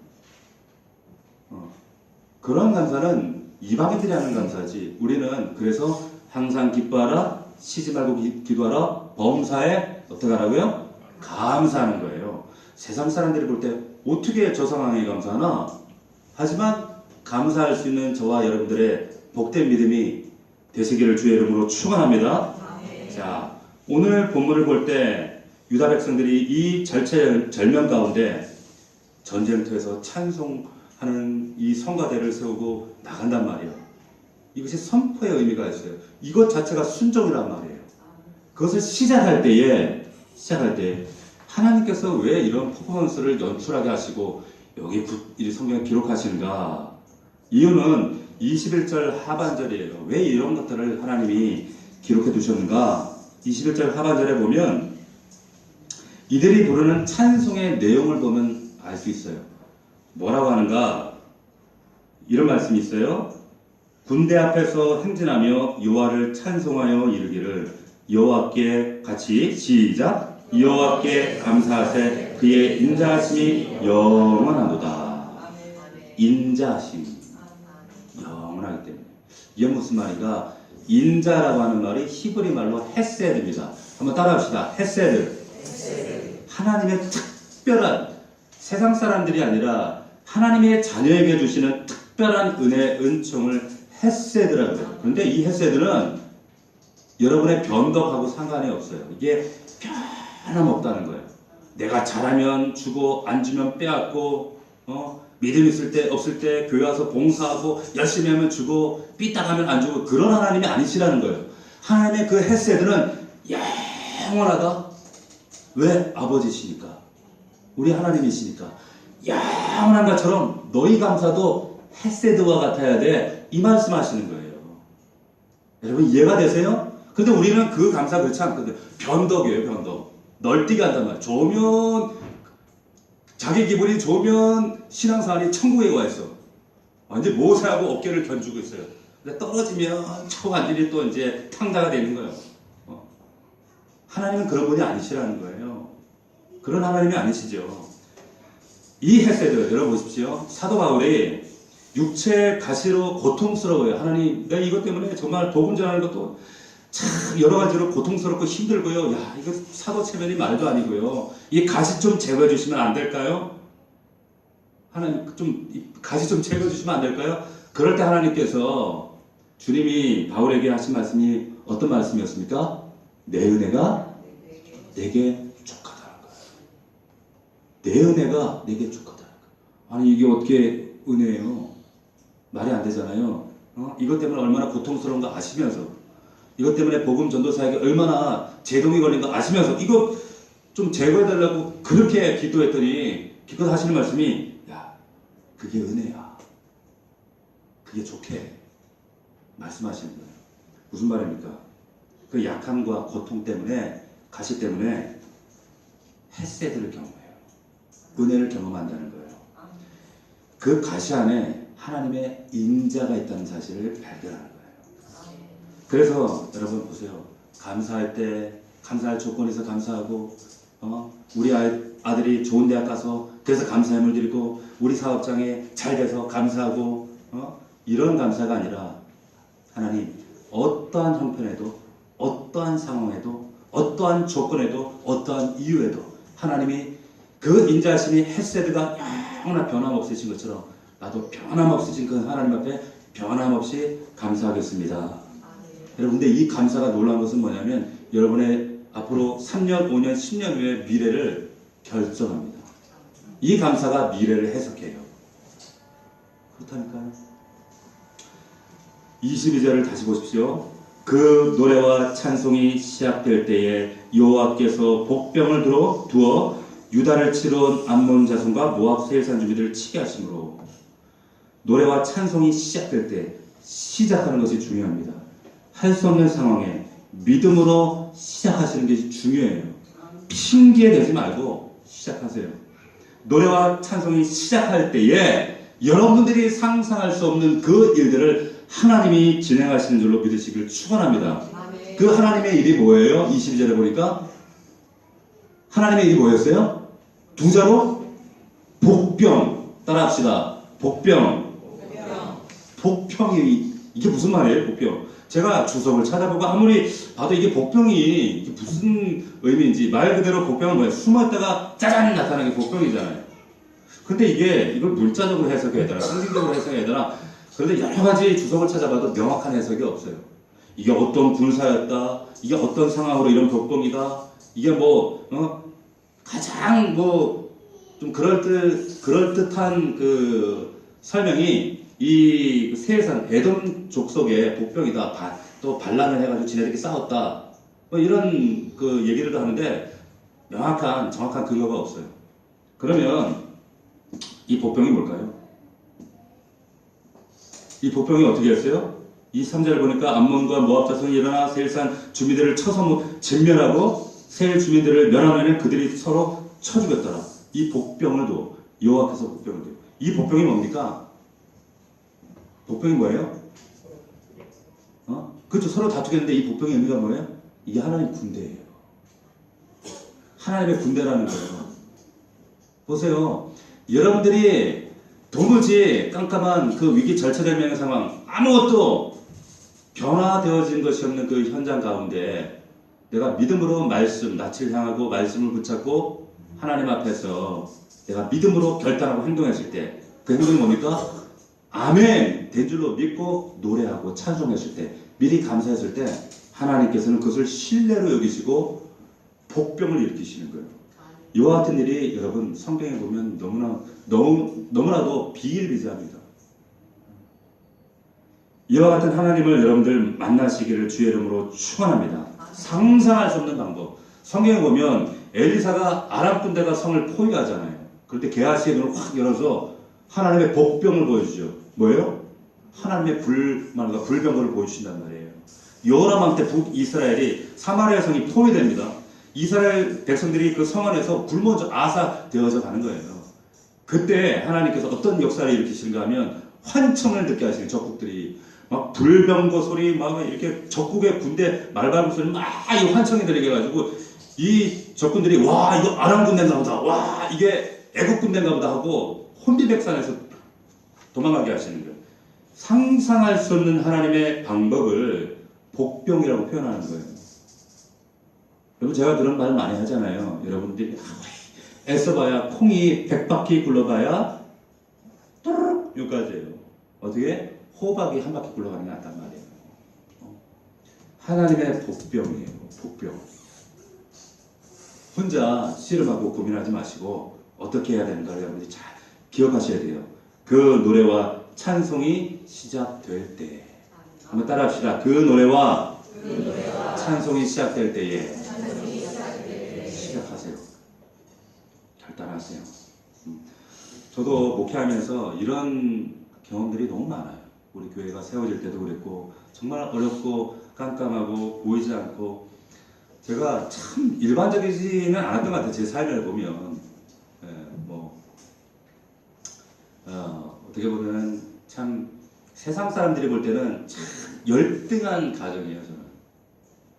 그런 감사는 이방인들이 하는 감사지. 우리는 그래서 항상 기뻐하라, 쉬지 말고 기도하라, 범사에 어떻게 하라고요? 감사하는 거예요. 세상 사람들이 볼 때 어떻게 저 상황에 감사하나? 하지만 감사할 수 있는 저와 여러분들의 복된 믿음이 되시기를 주의 이름으로 축원합니다. 자, 오늘 본문을 볼 때 유다 백성들이 이 절체절명 가운데 전쟁터에서 찬송하는 이 성가대를 세우고 나간단 말이에요. 이것이 선포의 의미가 있어요. 이것 자체가 순종이란 말이에요. 그것을 시작할 때에 하나님께서 왜 이런 퍼포먼스를 연출하게 하시고 여기 이 성경에 기록하시는가? 이유는 21절 하반절이에요. 왜 이런 것들을 하나님이 기록해 두셨는가? 21절 하반절에 보면 이들이 부르는 찬송의 내용을 보면 알 수 있어요. 뭐라고 하는가? 이런 말씀이 있어요. 군대 앞에서 행진하며 여호와를 찬송하여 이르기를 여호와께 같이 시작. 여호와께 감사하세 그의 인자하심이 영원하도다. 인자하심 영원하기 때문에. 이게 무슨 말인가? 인자라고 하는 말이 히브리 말로 헤세드입니다. 한번 따라합시다. 헤세드. 하나님의 특별한, 세상 사람들이 아니라 하나님의 자녀에게 주시는 특별한 은혜, 은총을 헤세드라고 해요. 그런데 이 헤세드는 여러분의 변덕하고 상관이 없어요. 이게 변함없다는 거예요. 내가 잘하면 주고 안 주면 빼앗고, 믿음 있을 때 없을 때 교회 와서 봉사하고 열심히 하면 주고 삐딱하면 안 주고, 그런 하나님이 아니시라는 거예요. 하나님의 그 헤세드는 영원하다. 왜? 아버지시니까, 우리 하나님이시니까. 영원한 것처럼 너희 감사도 헤세드와 같아야 돼. 이 말씀 하시는 거예요. 여러분 이해가 되세요? 근데 우리는 그 감사 그렇지 않거든요. 변덕이에요. 변덕. 널뛰게 한단 말이에요. 좋으면, 자기 기분이 좋으면 신앙생활이 천국에 와 있어. 완전 모세하고 어깨를 견주고 있어요. 근데 떨어지면 저 완전히 또 이제 탕자가 되는 거예요. 하나님은 그런 분이 아니시라는 거예요. 그런 하나님이 아니시죠. 이 헤세드, 여러분 보십시오. 사도 바울이 육체의 가시로 고통스러워요. 하나님, 내가 이것 때문에 정말 복음 전하는 것도 참 여러 가지로 고통스럽고 힘들고요. 야, 이거 사도 체면이 말도 아니고요. 이 가시 좀 제거해 주시면 안 될까요? 하나님, 좀 가시 좀 제거해 주시면 안 될까요? 그럴 때 하나님께서, 주님이 바울에게 하신 말씀이 어떤 말씀이었습니까? 내 은혜가 내게 족하다는 거예요. 내 은혜가 내게 족하다는 거예요. 아니 이게 어떻게 은혜예요? 말이 안 되잖아요. 이것 때문에 얼마나 고통스러운 거 아시면서, 이것 때문에 복음 전도사에게 얼마나 제동이 걸린 거 아시면서 이거 좀 제거해달라고 그렇게 기도했더니 기껏 하시는 말씀이, 야, 그게 은혜야. 그게 좋게 말씀하시는 거예요. 무슨 말입니까? 그 약함과 고통 때문에, 가시 때문에 헤세드를 경험해요. 은혜를 경험한다는 거예요. 그 가시 안에 하나님의 인자가 있다는 사실을 발견하는 거예요. 그래서 여러분 보세요. 감사할 때 감사할 조건에서 감사하고, 우리 아들이 좋은 대학 가서 그래서 감사함을 드리고 우리 사업장에 잘 돼서 감사하고 이런 감사가 아니라 하나님 어떠한 형편에도 어떠한 상황에도 어떠한 조건에도 어떠한 이유에도 하나님이 그 인자하심이 헤세드가 영원한 변함없으신 것처럼 나도 변함없으신 그 하나님 앞에 변함없이 감사하겠습니다. 여러분, 근데 이 감사가 놀라운 것은 뭐냐면 여러분의 앞으로 3년, 5년, 10년 후의 미래를 결정합니다. 이 감사가 미래를 해석해요. 그렇다니까요. 22절을 다시 보십시오. 그 노래와 찬송이 시작될 때에 여호와께서 복병을 두어 유다를 치러 온 암몬 자손과 모압 세일산 주민들을 치게 하심으로 노래와 찬송이 시작될 때 시작하는 것이 중요합니다. 할 수 없는 상황에 믿음으로 시작하시는 것이 중요해요. 핑계 대지 말고 시작하세요. 노래와 찬송이 시작할 때에 여러분들이 상상할 수 없는 그 일들을 하나님이 진행하시는 줄로 믿으시길 축원합니다. 그 하나님의 일이 뭐예요? 22절에 보니까 하나님의 일이 뭐였어요? 두 자로 복병. 따라합시다. 복병. 복병이 이게 무슨 말이에요? 복병. 제가 주석을 찾아보고 아무리 봐도 이게 복병이 이게 무슨 의미인지 말 그대로 복병은 뭐예요? 숨었다가 짜잔 나타나는 게 복병이잖아요. 근데 이걸 문자적으로 해석해야 되나 상징적으로 해석해야 되나 그런데 여러 가지 주석을 찾아봐도 명확한 해석이 없어요. 이게 어떤 군사였다, 이게 어떤 상황으로 이런 복병이다, 이게 가장 좀 그럴듯한 그 설명이 이 세일산 에돔 족속의 복병이다. 또 반란을 해가지고 지네들끼리 싸웠다. 이런 그 얘기를 하는데 정확한 근거가 없어요. 그러면 이 복병이 뭘까요? 이 복병이 어떻게 했어요? 이 3절을 보니까 암몬과 모압 자손이 일어나 세일산 주민들을 쳐서 진멸하고 세일 주민들을 멸하면 그들이 서로 쳐 죽였더라. 이 복병을 둬. 여호와께서 복병을 둬. 이 복병이 뭡니까? 복병이 뭐예요? 그렇죠. 서로 다투겠는데 이 복병의 의미가 뭐예요? 이게 하나님 군대예요. 하나님의 군대라는 거예요. 보세요. 여러분들이 도무지 깜깜한 그 위기 절체절명의 상황, 아무것도 변화되어진 것이 없는 그 현장 가운데 내가 믿음으로 낯을 향하고 말씀을 붙잡고 하나님 앞에서 내가 믿음으로 결단하고 행동했을 때 그 행동이 뭡니까? 아멘! 된 줄로 믿고 노래하고 찬송했을 때, 미리 감사했을 때 하나님께서는 그것을 신뢰로 여기시고 복병을 일으키시는 거예요. 이와 같은 일이 여러분 성경에 보면 너무나도 비일비재합니다. 이와 같은 하나님을 여러분들 만나시기를 주의 이름으로 축원합니다. 상상할 수 없는 방법. 성경에 보면 엘리사가 아람 군대가 성을 포위하잖아요. 그럴 때 게하시의 눈을 확 열어서 하나님의 복병을 보여주죠. 뭐예요? 하나님의 불병거를 보여주신단 말이에요. 여호람 때 북이스라엘이 사마리아 성이 포위됩니다. 이스라엘 백성들이 그 성 안에서 굶어 아사되어져 가는 거예요. 그때 하나님께서 어떤 역사를 일으키시는가 하면 환청을 듣게 하시는 적국들이 막 불병거 소리 막 이렇게 적국의 군대 말발굽 소리 막 이 환청이 들리게 해가지고 이 적군들이 와 이거 아람 군대인가 보다, 와 이게 애국 군대인가 보다 하고 혼비백산에서 도망가게 하시는 거예요. 상상할 수 없는 하나님의 방법을 복병이라고 표현하는 거예요. 여러분 제가 그런 말 많이 하잖아요. 여러분들이 애써봐야 콩이 100바퀴 굴러가야 또르륵 여기까지예요. 어떻게? 호박이 한 바퀴 굴러가는 게 낫단 말이에요. 하나님의 복병이에요. 복병. 혼자 씨름하고 고민하지 마시고 어떻게 해야 되는가를 여러분들이 잘 기억하셔야 돼요. 그 노래와 찬송이 시작될 때 한번 따라합시다. 그 노래와 찬송이 시작될 때에 시작하세요. 결단하세요. 저도 목회하면서 이런 경험들이 너무 많아요. 우리 교회가 세워질 때도 그랬고 정말 어렵고 깜깜하고 보이지 않고 제가 참 일반적이지는 않았던 것 같아요. 제 삶을 보면 어떻게 보면 참 세상 사람들이 볼 때는 참 열등한 가정이에요. 저는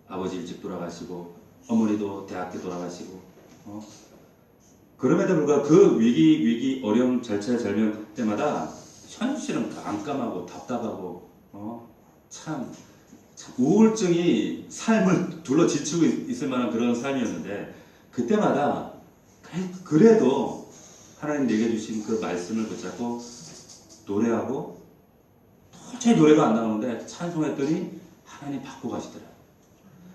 아버지 일찍 돌아가시고 어머니도 대학교 돌아가시고 그럼에도 불구하고 그 위기 어려움 절체절명 때마다 현실은 깜깜하고 답답하고 참 우울증이 삶을 둘러 지치고 있을 만한 그런 삶이었는데 그때마다 그래도 하나님 내게 주신 그 말씀을 붙잡고 노래하고 도저히 노래가 안 나오는데 찬송했더니 하나님 바꿔 가시더라.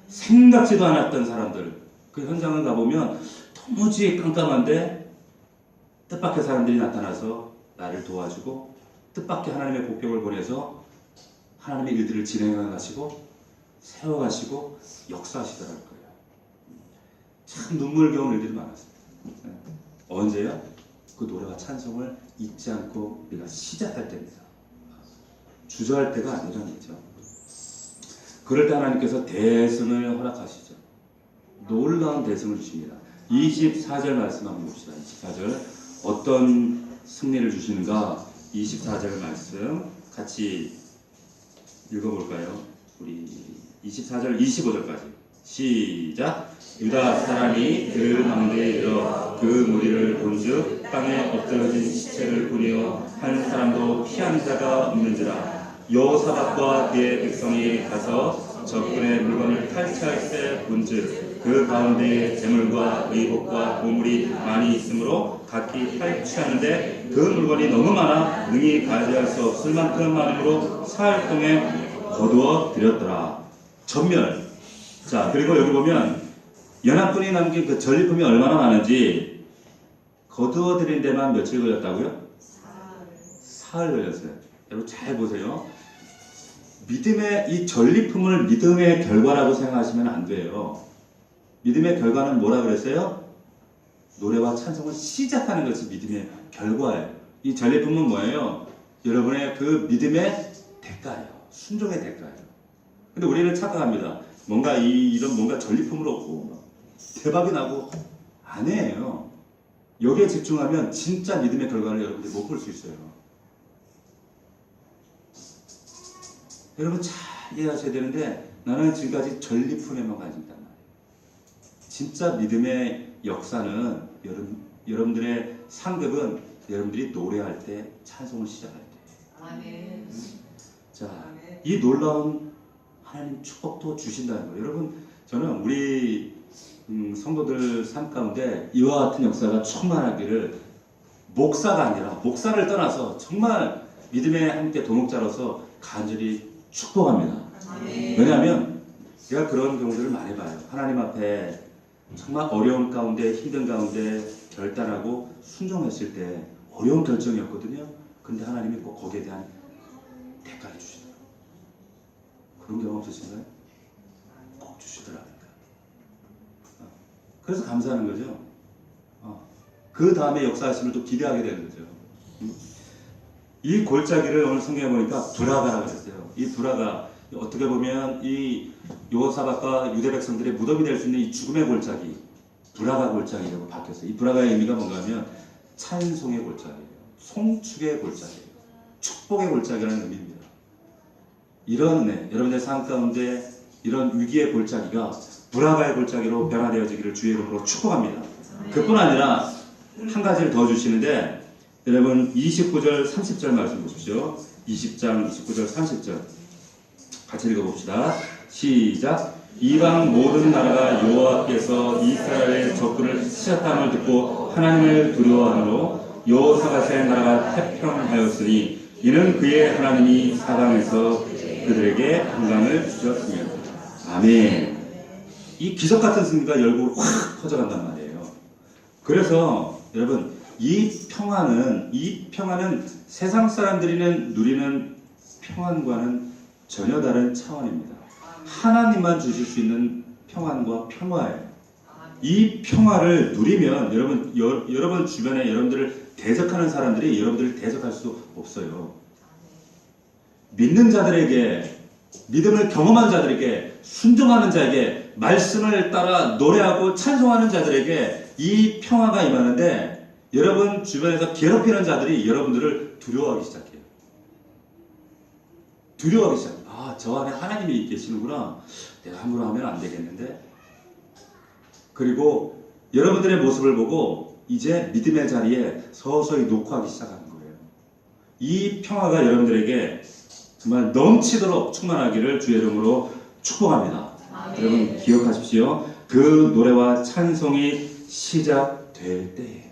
생각지도 않았던 사람들 그 현장을 가보면 도무지 깜깜한데 뜻밖의 사람들이 나타나서 나를 도와주고 뜻밖의 하나님의 복병을 보내서 하나님의 일들을 진행해 가시고 세워 가시고 역사하시더라고요. 참 눈물겨운 일들이 많았습니다. 언제요? 그 노래와 찬송을 잊지 않고 우리가 시작할 때입니다. 주저할 때가 아니라는 거죠. 그럴 때 하나님께서 대승을 허락하시죠. 놀라운 대승을 주십니다. 24절 말씀 한번 봅시다. 24절 어떤 승리를 주시는가? 24절 말씀 같이 읽어볼까요? 우리 24절 25절까지 시작. 유다 사람이 그 망대에 이르러 그 무리를 본즉 땅에 엎드러진 시체를 보니어 한 사람도 피한 자가 없는지라. 여호사밧과 그의 백성이 가서 적군의 물건을 탈취할 때 본즉 그 가운데에 재물과 의복과 보물이 많이 있으므로 각기 탈취하는데 그 물건이 너무 많아 능히 가져갈 수 없을 만큼 많음으로 사흘 동안 거두어 들였더라. 전멸. 자, 그리고 여기 보면 연합군이 남긴 그 전리품이 얼마나 많은지 거두어 들인 데만 며칠 걸렸다고요? 사흘 걸렸어요. 여러분 잘 보세요. 믿음의 이 전리품을 믿음의 결과라고 생각하시면 안 돼요. 믿음의 결과는 뭐라 그랬어요? 노래와 찬송을 시작하는 것이 믿음의 결과예요. 이 전리품은 뭐예요? 여러분의 그 믿음의 대가예요. 순종의 대가예요. 근데 우리는 착각합니다. 뭔가 이런 뭔가 전리품을 얻고 대박이 나고 아니에요. 여기에 집중하면 진짜 믿음의 결과를 여러분들이 못 볼 수 있어요. 여러분 잘 이해하셔야 되는데 나는 지금까지 전리품에만 관심 있단 말이에요. 진짜 믿음의 역사는 여러분들의 상급은 여러분들이 노래할 때 찬송을 시작할 때. 아멘. 자, 이 놀라운 하나님 축복도 주신다는 거예요. 여러분 저는 우리 성도들 삶 가운데 이와 같은 역사가 충만하기를 목사가 아니라 목사를 떠나서 정말 믿음의 함께 동역자로서 간절히 축복합니다. 왜냐하면 제가 그런 경우들을 많이 봐요. 하나님 앞에 정말 어려운 가운데 힘든 가운데 결단하고 순종했을 때 어려운 결정이었거든요. 그런데 하나님이 꼭 거기에 대한 대가를 주시더라고요. 그런 경험 없으신가요? 꼭 주시더라고요. 그래서 감사하는 거죠. 그 다음에 역사하심을 또 기대하게 되는 거죠. 이 골짜기를 오늘 성경에 보니까 브라가라고 했어요. 이 브라가 어떻게 보면 이 여호사밧과 유대 백성들의 무덤이 될 수 있는 이 죽음의 골짜기, 브라가 골짜기라고 바뀌었어요. 이 브라가의 의미가 뭔가 하면 찬송의 골짜기예요. 송축의 골짜기예요. 축복의 골짜기라는 의미입니다. 이런 은혜, 여러분의 삶 가운데 이런 위기의 골짜기가 브라가의 골짜기로 변화되어지기를 주의 이름으로 축복합니다. 그뿐 아니라 한 가지를 더 주시는데 여러분 29절 30절 말씀 보십시오. 20장 29절 30절 같이 읽어봅시다. 시작. 이방 모든 나라가 여호와께서 이스라엘의 적군을 치셨다함을 듣고 하나님을 두려워하므로 여호사밧의 나라가 태평하였으니 이는 그의 하나님이 사방에서 그들에게 평강을 주셨으며. 아멘. 이 기적 같은 승리가 열국으로 확 퍼져간단 말이에요. 그래서 여러분 이 평안은 세상 사람들이 누리는 평안과는 전혀 다른 차원입니다. 하나님만 주실 수 있는 평안과 평화예요. 이 평화를 누리면 여러분 주변에 여러분들을 대적하는 사람들이 여러분들을 대적할 수 없어요. 믿는 자들에게, 믿음을 경험한 자들에게, 순종하는 자에게, 말씀을 따라 노래하고 찬송하는 자들에게 이 평화가 임하는데 여러분 주변에서 괴롭히는 자들이 여러분들을 두려워하기 시작해요. 두려워하기 시작해요. 아, 저 안에 하나님이 계시는구나. 내가 함부로 하면 안 되겠는데. 그리고 여러분들의 모습을 보고 이제 믿음의 자리에 서서히 녹화하기 시작하는 거예요. 이 평화가 여러분들에게 정말 넘치도록 충만하기를 주의 이름으로 축복합니다. 여러분 기억하십시오. 그 노래와 찬송이 시작될 때예요.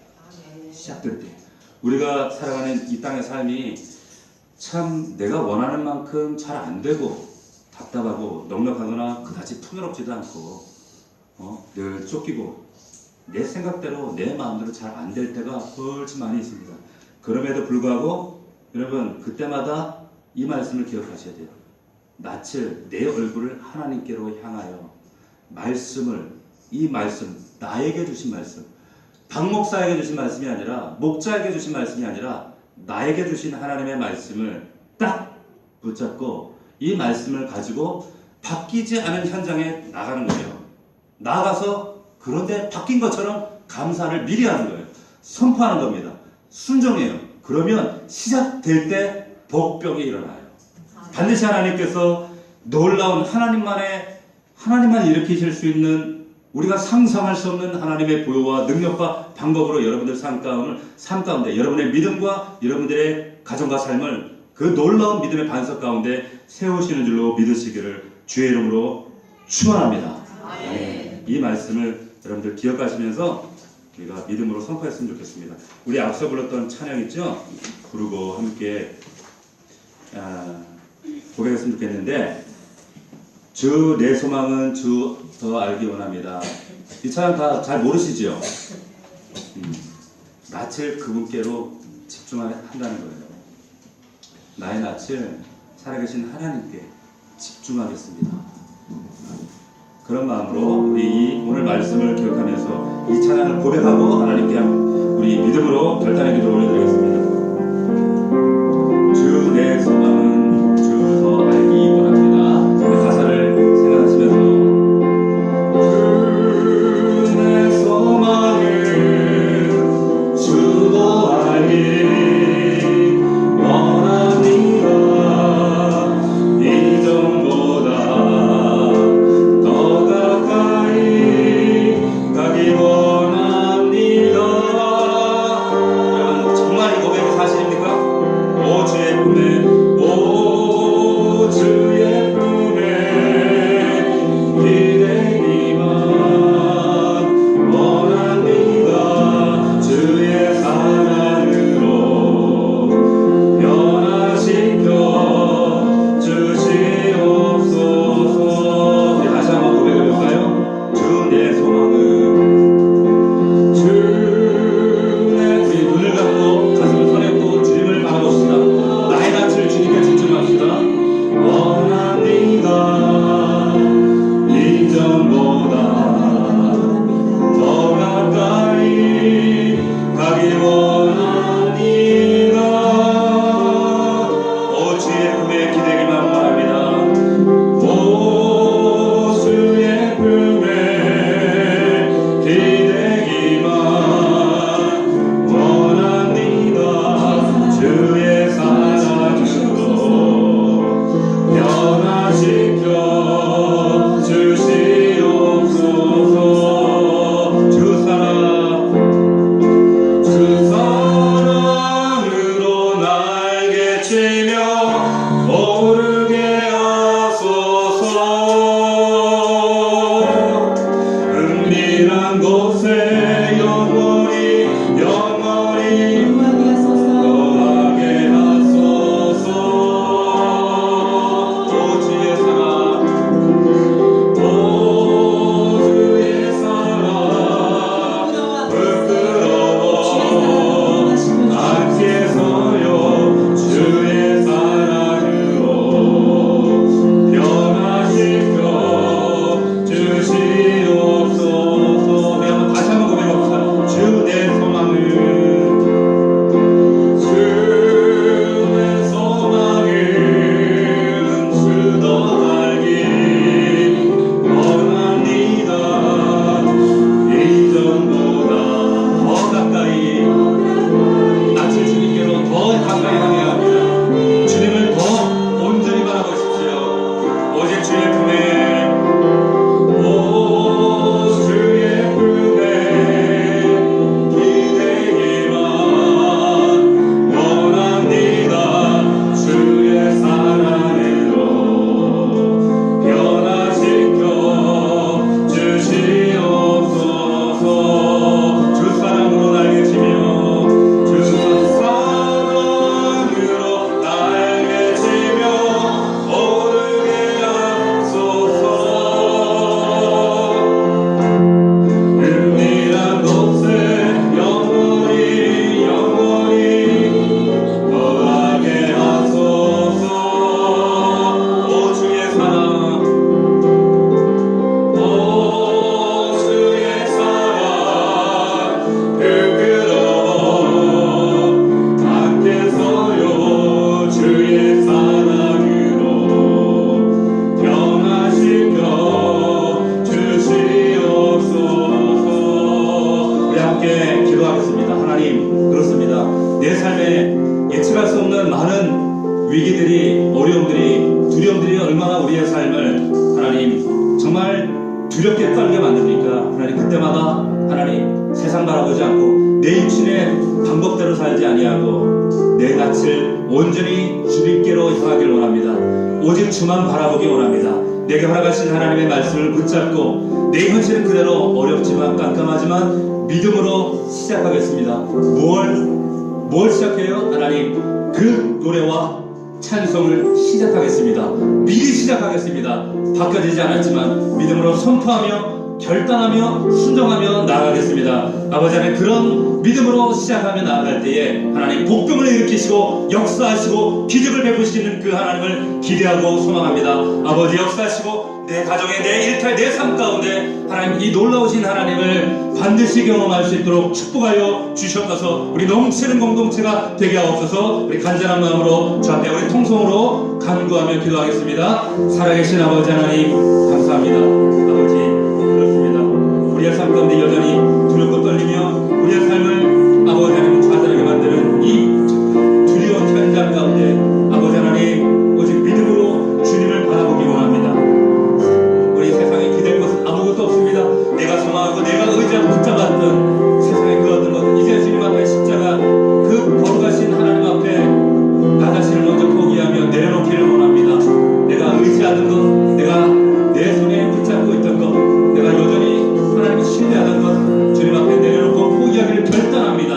시작될 때. 우리가 살아가는 이 땅의 삶이 참 내가 원하는 만큼 잘 안 되고 답답하고 넉넉하거나 그다지 풍요롭지도 않고 늘 쫓기고 내 생각대로 내 마음대로 잘 안 될 때가 훨씬 많이 있습니다. 그럼에도 불구하고 여러분 그때마다 이 말씀을 기억하셔야 돼요. 낯을 내 얼굴을 하나님께로 향하여 말씀을 이 말씀 나에게 주신 말씀 박 목사에게 주신 말씀이 아니라 목자에게 주신 말씀이 아니라 나에게 주신 하나님의 말씀을 딱 붙잡고 이 말씀을 가지고 바뀌지 않은 현장에 나가는 거예요. 나가서 그런데 바뀐 것처럼 감사를 미리 하는 거예요. 선포하는 겁니다. 순종해요. 그러면 시작될 때 복병이 일어나요. 반드시 하나님께서 놀라운 하나님만 일으키실 수 있는 우리가 상상할 수 없는 하나님의 보호와 능력과 방법으로 여러분들 삶 가운데 여러분의 믿음과 여러분들의 가정과 삶을 그 놀라운 믿음의 반석 가운데 세우시는 줄로 믿으시기를 주의 이름으로 축원합니다. 이 말씀을 여러분들 기억하시면서 우리가 믿음으로 선포했으면 좋겠습니다. 우리 앞서 불렀던 찬양 있죠? 부르고 함께 고백했으면 좋겠는데 주 내 소망은 주 더 알기 원합니다. 이 찬양 다 잘 모르시죠? 낯을 그분께로 집중한다는 거예요. 나의 낯을 살아계신 하나님께 집중하겠습니다. 그런 마음으로 우리 오늘 말씀을 기억하면서 이 찬양을 고백하고 하나님께 우리 믿음으로 결단의 기도를 올려드리겠습니다. 주 내 소망은 주 더 알기 원합니다. 그 가사를 생각하시면서 주 내 소망은 주 더 알기 원합니다. 이전보다 더 가까이 가기 원합니다. 여러분 정말 이 고백이 사실입니까? 그때마다 우리의 삶을 하나님 정말 두렵게 떨게 만듭니까? 하나님 그때마다 하나님 세상 바라보지 않고 내 육신의 방법대로 살지 아니하고 내 낯을 온전히 주님께로 향하길 원합니다. 오직 주만 바라보기 원합니다. 내게 허락하신 하나님의 말씀을 붙잡고 내 현실은 그대로 어렵지만 깜깜하지만 믿음으로 시작하겠습니다. 뭘 시작해요? 하나님 그 노래와 찬송을 시작하겠습니다. 미리 시작하겠습니다. 바뀌어지지 않았지만 믿음으로 선포하며 결단하며 순종하며 나아가겠습니다. 아버지 하나님 그런 믿음으로 시작하며 나아갈 때에 하나님 복병을 일으키시고 역사하시고 기적을 베푸시는 그 하나님을 기대하고 소망합니다. 아버지 역사하시고 내 가정의 내 일탈 내 삶 가운데 하나님 이 놀라우신 하나님을 반드시 경험할 수 있도록 축복하여 주셨어서 우리 넘치는 공동체가 되게 하옵소서. 우리 간절한 마음으로 주 앞에 우리 통성으로 간구하며 기도하겠습니다. 살아계신 아버지 하나님 감사합니다. 아버지 그렇습니다. 우리의 삶 가운데 여전히 두렵고 떨리며 우리의 삶을 아버지 하나님 좌절하게 만드는 이 두려운 현장 가운데 아버지 하나님 오직 믿음으로 주님을 바라보기 원합니다. 우리 세상에 기댈 것은 아무것도 없습니다. 내가 소망하고 내가 의지하고 붙잡았던 세상의 그 어떤 것은 이제 주님 앞에 십자가 그 거룩하신 하나님 앞에 나 자신을 먼저 포기하며 내려놓기를 원합니다. 내가 의지하던 것, 내가 내 손에 붙잡고 있던 것, 내가 여전히 하나님을 신뢰하던 것 주님 앞에 내려놓고 포기하기를 결단합니다.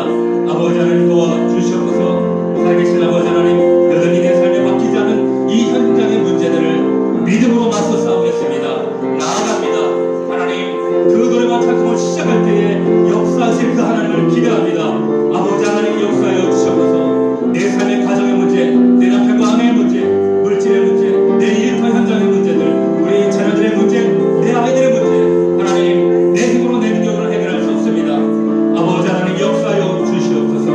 아버지 하나님 도와주시옵소서. 살아계신 아버지 하나님 여전히 내 삶에 바뀌지 않은 이 현장의 문제들을 믿음으로 맞서 싸우겠습니다. 나아갑니다. 하나님 그 노래와 찬송을 시작할 때에 역사하실 그 하나님을 기대합니다. 아버지 하나님 역사하여 주시옵소서. 내 삶의 가정의 문제, 내 남편과 아내의 문제, 물질의 문제, 내 일터 현장의 문제들, 우리 자녀들의 문제, 내 아이들의 문제 하나님 내 힘으로 내 능력으로 해결할 수 없습니다. 아버지 하나님 역사하여 주시옵소서.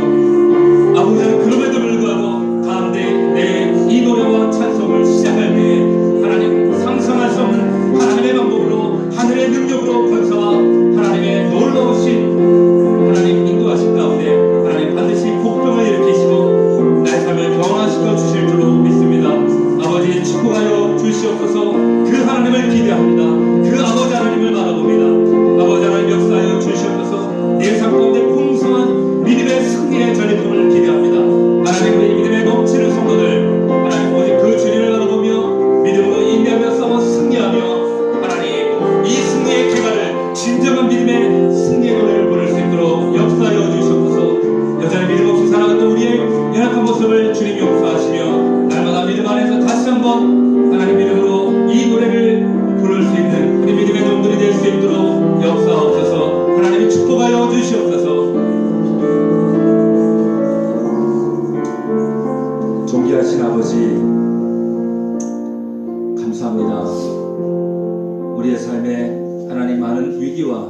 아버지 하나님 그럼에도 불구하고 가운데 내 이 노래와 찬송을 시작할 때에 하나님 상상할 수 없는 하나님의 방법으로 하늘의 능력으로 권사와 하나님의 놀라우신 하나님 인도하신 가운데 하나님 반드시 복병을 일으키시고 나의 삶을 변화시켜 주실 줄로 믿습니다. 아버지 축복하여 주시옵소서. 그 하나님을 기대합니다. 그 아버지 하나님을 바라봅니다. 아버지 하나님 역사하여 주시옵소서. 내 삶 가운데 풍성한 믿음의 승리의 전리품을 기대합니다. 하나님 우리 믿음의 넘치는 성도들 하나님 오직 그 주님을 바라보며 믿음으로 인내하며 싸워 승리하며 하나님 이 승리의 기간을 진정한 믿음의 승리의 노래를 부를 수 있도록 역사하여 주시옵소서. 여전히 믿음 없이 살아갔던 우리의 연약한 모습을 주님이 용서하시며 날마다 믿음 안에서 다시 한번 하나님 믿음으로 이 노래를 부를 수 있는 우리 믿음의 종들이 될 수 있도록 역사하옵소서. 하나님이 축복하여 주시옵소서. 존귀하신 아버지 감사합니다. 우리의 삶에 하나님 많은 위기와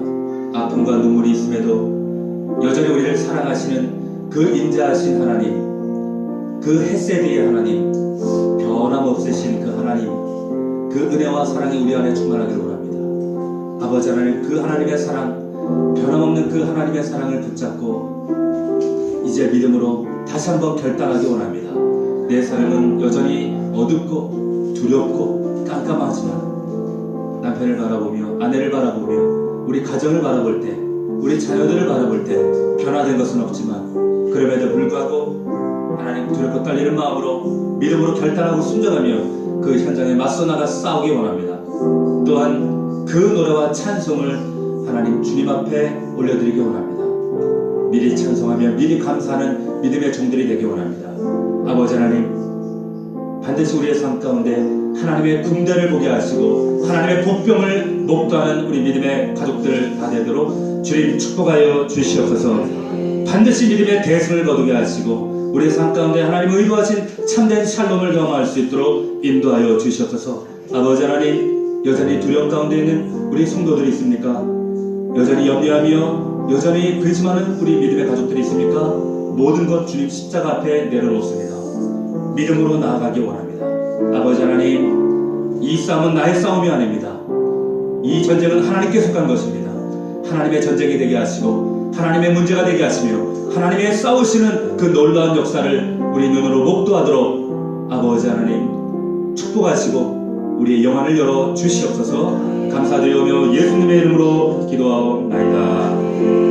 아픔과 눈물이 있음에도 여전히 우리를 사랑하시는 그 인자하신 하나님, 그 헤세드의 하나님, 변함없으신 그 하나님, 그 은혜와 사랑이 우리 안에 충만하기를 원합니다. 아버지 하나님 그 하나님의 사랑, 변함없는 그 하나님의 사랑을 붙잡고 이제 믿음으로 다시 한번 결단하기 원합니다. 내 삶은 여전히 어둡고 두렵고 깜깜하지만 남편을 바라보며 아내를 바라보며 우리 가정을 바라볼 때 우리 자녀들을 바라볼 때 변화된 것은 없지만 그럼에도 불구하고 하나님 두렵고 떨리는 마음으로 믿음으로 결단하고 순종하며 그 현장에 맞서 나가 싸우기 원합니다. 또한 그 노래와 찬송을 하나님 주님 앞에 올려드리기 원합니다. 미리 찬송하며 미리 감사하는 믿음의 종들이 되기 원합니다. 아버지 하나님 반드시 우리의 삶 가운데 하나님의 군대를 보게 하시고 하나님의 복병을 목도하는 우리 믿음의 가족들 다 되도록 주님 축복하여 주시옵소서. 반드시 믿음의 대승을 거두게 하시고 우리의 삶 가운데 하나님 의도하신 참된 샬롬을 경험할 수 있도록 인도하여 주시옵소서. 아버지 하나님 여전히 두려움 가운데 있는 우리 성도들이 있습니까? 여전히 염려하며 여전히 근심하는 우리 믿음의 가족들이 있습니까? 모든 것 주님 십자가 앞에 내려놓습니다. 믿음으로 나아가기 원합니다. 아버지 하나님 이 싸움은 나의 싸움이 아닙니다. 이 전쟁은 하나님께 속한 것입니다. 하나님의 전쟁이 되게 하시고 하나님의 문제가 되게 하시며 하나님의 싸우시는 그 놀라운 역사를 우리 눈으로 목도하도록 아버지 하나님 축복하시고 우리의 영안을 열어 주시옵소서. 감사드리오며 예수님의 이름으로 기도하옵나이다.